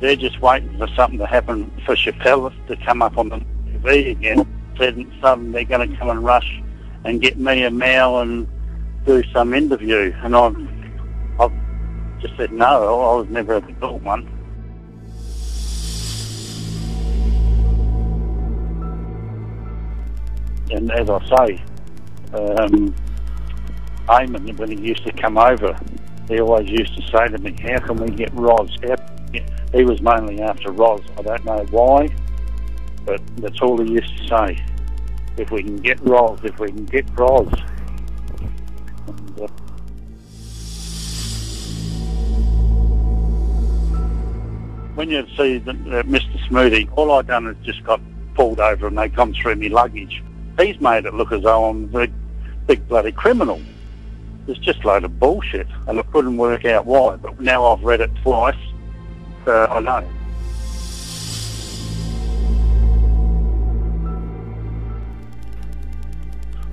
Speaker 15: They're just waiting for something to happen for Schapelle to come up on the TV again. Suddenly they're going to come and rush and get me and Mal and do some interview. And I've just said no, I was never ever built one. And as I say, Eamon, when he used to come over, he always used to say to me, how can we get Roz? He was mainly after Roz. I don't know why, but that's all he used to say. If we can get Roz, if we can get Roz. And, when you see Mr. Smoothie, all I've done is just got pulled over and they've gone through me luggage. He's made it look as though I'm a big bloody criminal. It's just a load of bullshit, and I couldn't work out why, but now I've read it twice. I know.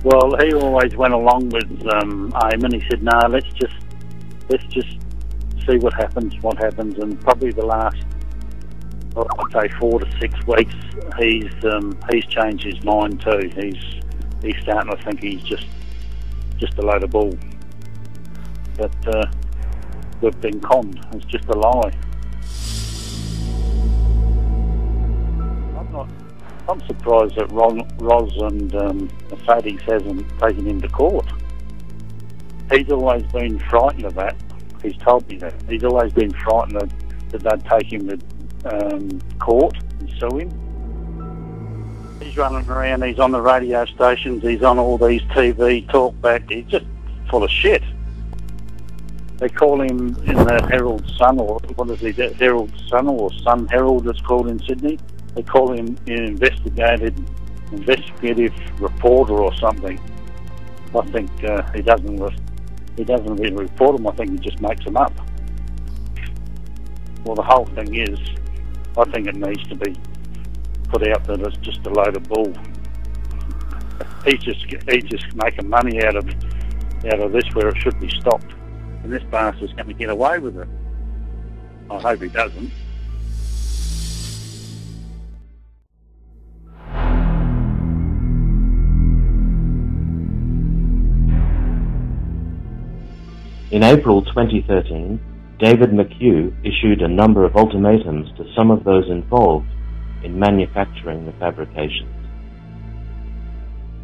Speaker 15: Well, he always went along with Eamon. He said, "No, let's just see what happens, and probably the last, I'd say 4 to 6 weeks, he's changed his mind too. He's starting to think he's just a load of bull. But we've been conned. It's just a lie." I'm surprised that Roz and Mercedes hasn't taken him to court. He's always been frightened of that. He's told me that. He's always been frightened that they'd take him to court and sue him. He's running around, he's on the radio stations, he's on all these TV talkback. He's just full of shit. They call him in the Herald Sun, or what is he, Herald Sun or Sun Herald it's called in Sydney. They call him an investigative reporter or something. I think he doesn't really report them. I think he just makes them up. Well, the whole thing is, I think it needs to be put out that it's just a load of bull. He's just making money out of this where it should be stopped, and this bastard's going to get away with it. I hope he doesn't.
Speaker 4: In April 2013, David McHugh issued a number of ultimatums to some of those involved in manufacturing the fabrications.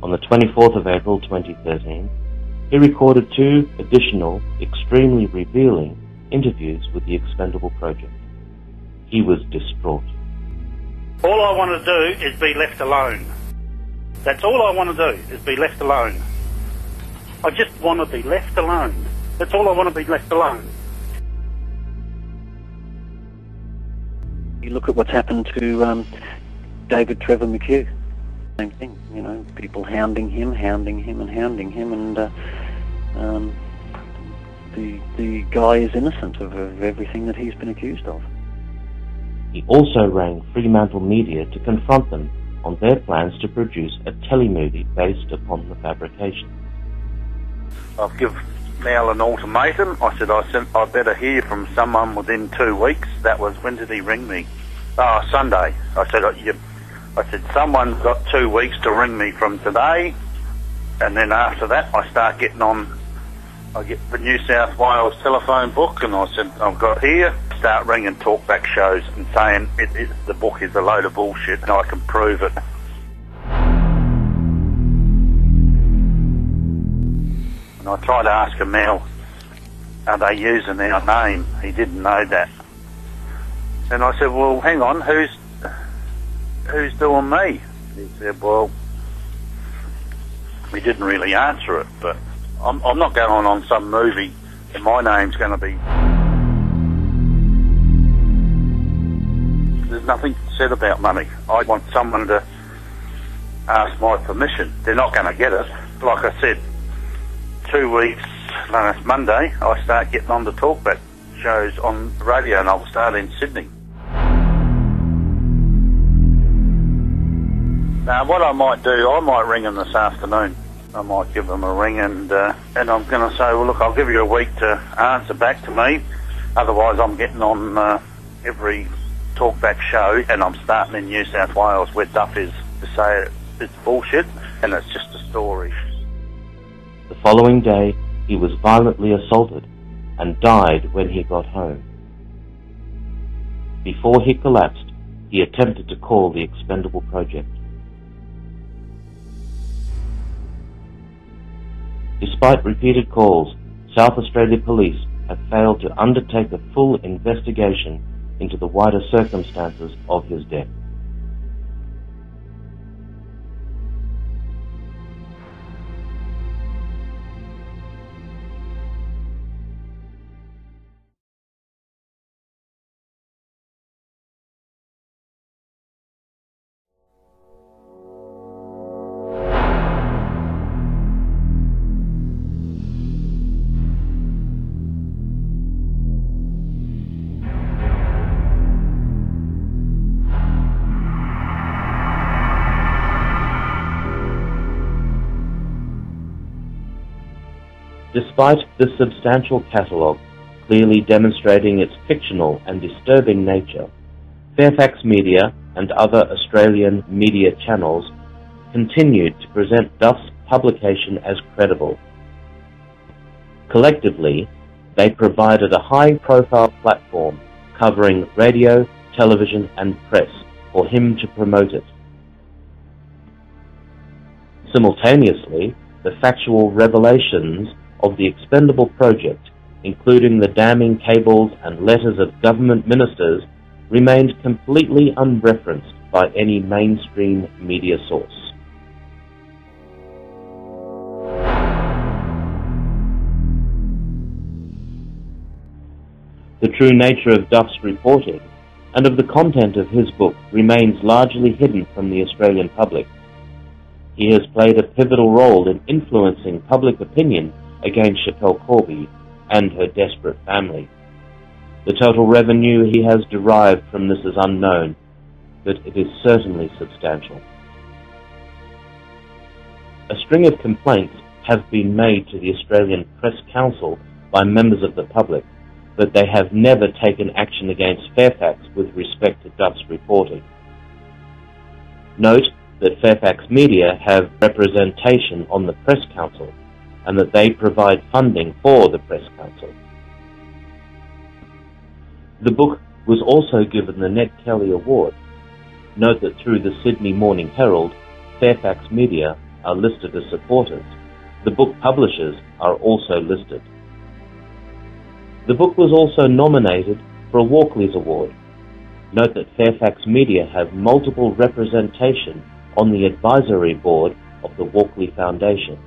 Speaker 4: On the 24th of April 2013, he recorded 2 additional, extremely revealing interviews with the Expendable Project. he was distraught.
Speaker 15: All I want to do is be left alone. That's all I want to do, is be left alone. I just want to be left alone. That's all I want to be, left alone.
Speaker 6: You look at what's happened to David Trevor McHugh. Same thing, you know, people hounding him, and the guy is innocent of everything that he's been accused of.
Speaker 4: He also rang Fremantle Media to confront them on their plans to produce a telemovie based upon the fabrications.
Speaker 15: I've given Mal an ultimatum. I said I better hear from someone within 2 weeks. That was, when did he ring me? Sunday. I said someone's got 2 weeks to ring me from today, and then after that I start getting on. I get the New South Wales telephone book, and I said I've got here. Start ringing talkback shows and saying the book is a load of bullshit and I can prove it. And I tried to ask him now, are they using our name? He didn't know that. And I said, well, hang on, who's doing me? He said, well, he didn't really answer it, but I'm not going on some movie and my name's going to be... There's nothing said about money. I want someone to ask my permission. They're not going to get it. Like I said, 2 weeks, last Monday, I start getting on the talkback shows on the radio, and I'll start in Sydney. Now, what I might do, I might ring them this afternoon. I might give them a ring, and I'm going to say, well, look, I'll give you a week to answer back to me. Otherwise, I'm getting on every talkback show, and I'm starting in New South Wales where Duff is, to say it's bullshit and it's just a story.
Speaker 4: The following day, he was violently assaulted and died when he got home. Before he collapsed, he attempted to call the Expendable Project. Despite repeated calls, South Australia Police have failed to undertake a full investigation into the wider circumstances of his death. Despite the substantial catalogue clearly demonstrating its fictional and disturbing nature, Fairfax Media and other Australian media channels continued to present Duff's publication as credible. Collectively, they provided a high-profile platform covering radio, television and press for him to promote it. Simultaneously, the factual revelations of the Expendable Project, including the damning cables and letters of government ministers, remained completely unreferenced by any mainstream media source. The true nature of Duff's reporting and of the content of his book remains largely hidden from the Australian public. He has played a pivotal role in influencing public opinion against Schapelle Corby and her desperate family. The total revenue he has derived from this is unknown, but it is certainly substantial. A string of complaints have been made to the Australian Press Council by members of the public, but they have never taken action against Fairfax with respect to Duff's reporting. Note that Fairfax Media have representation on the Press Council, and that they provide funding for the Press Council. The book was also given the Ned Kelly Award. Note that through the Sydney Morning Herald, Fairfax Media are listed as supporters. The book publishers are also listed. The book was also nominated for a Walkley's Award. Note that Fairfax Media have multiple representation on the advisory board of the Walkley Foundation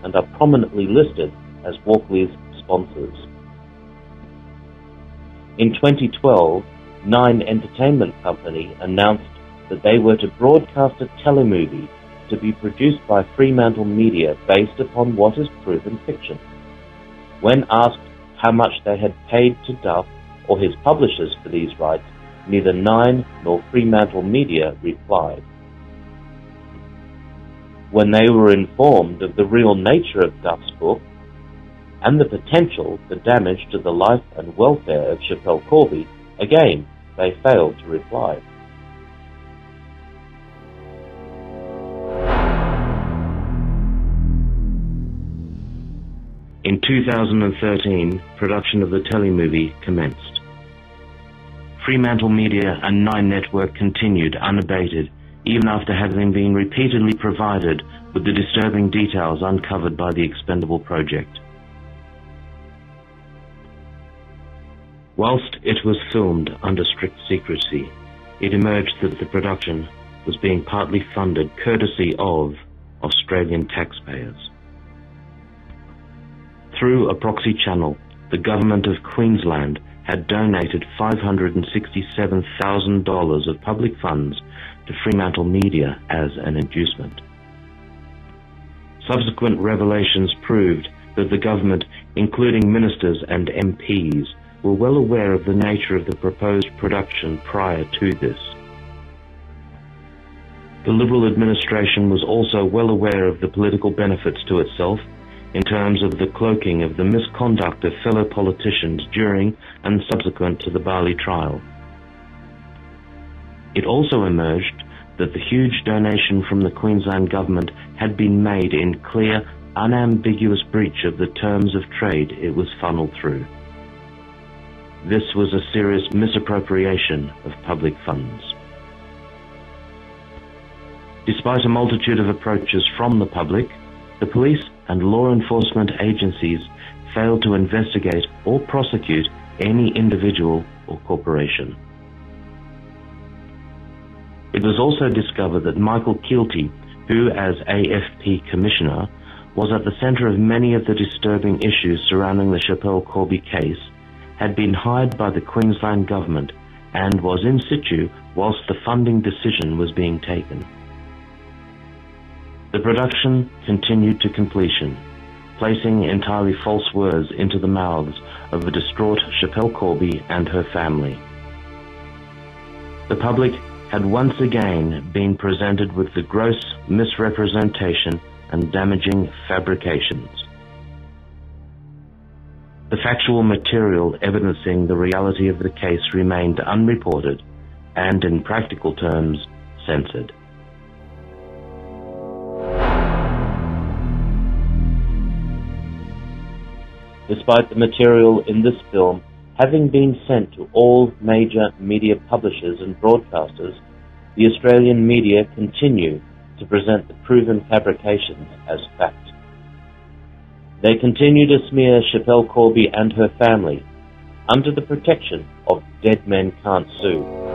Speaker 4: and are prominently listed as Walkley's sponsors. In 2012, Nine Entertainment Company announced that they were to broadcast a telemovie to be produced by Fremantle Media based upon what is proven fiction. When asked how much they had paid to Duff or his publishers for these rights, neither Nine nor Fremantle Media replied. When they were informed of the real nature of Duff's book and the potential for damage to the life and welfare of Schapelle Corby, again they failed to reply. In 2013, production of the telemovie commenced. Fremantle Media and Nine Network continued unabated, even after having been repeatedly provided with the disturbing details uncovered by the Expendable Project. Whilst it was filmed under strict secrecy, it emerged that the production was being partly funded courtesy of Australian taxpayers. Through a proxy channel, the Government of Queensland had donated $567,000 of public funds to Fremantle Media as an inducement. Subsequent revelations proved that the government, including ministers and MPs, were well aware of the nature of the proposed production prior to this. The Liberal administration was also well aware of the political benefits to itself in terms of the cloaking of the misconduct of fellow politicians during and subsequent to the Bali trial. It also emerged that the huge donation from the Queensland government had been made in clear, unambiguous breach of the terms of trade it was funneled through. This was a serious misappropriation of public funds. Despite a multitude of approaches from the public, the police and law enforcement agencies failed to investigate or prosecute any individual or corporation. It was also discovered that Michael Keelty, who as AFP Commissioner was at the centre of many of the disturbing issues surrounding the Schapelle Corby case, had been hired by the Queensland Government and was in situ whilst the funding decision was being taken. The production continued to completion, placing entirely false words into the mouths of a distraught Schapelle Corby and her family. The public had once again been presented with the gross misrepresentation and damaging fabrications. The factual material evidencing the reality of the case remained unreported and, in practical terms, censored. Despite the material in this film having been sent to all major media publishers and broadcasters, the Australian media continue to present the proven fabrications as fact. They continue to smear Schapelle Corby and her family under the protection of Dead Men Can't Sue.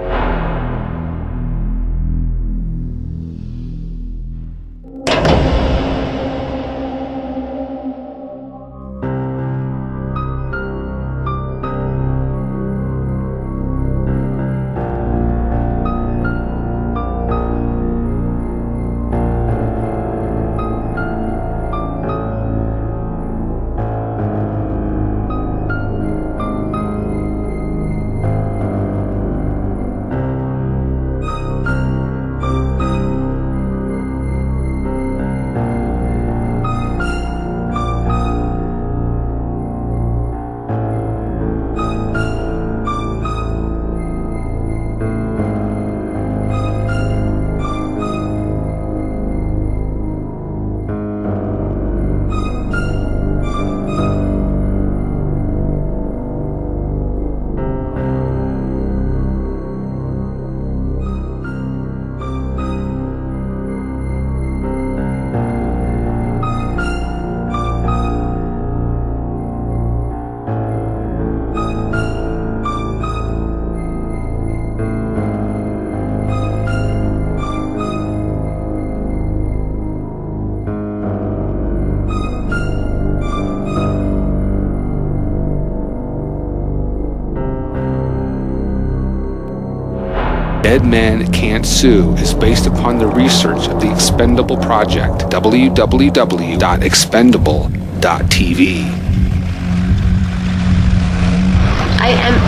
Speaker 16: Dead Men Can't Sue is based upon the research of the Expendable Project, www.expendable.tv.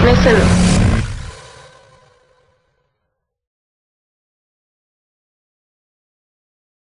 Speaker 14: Listen.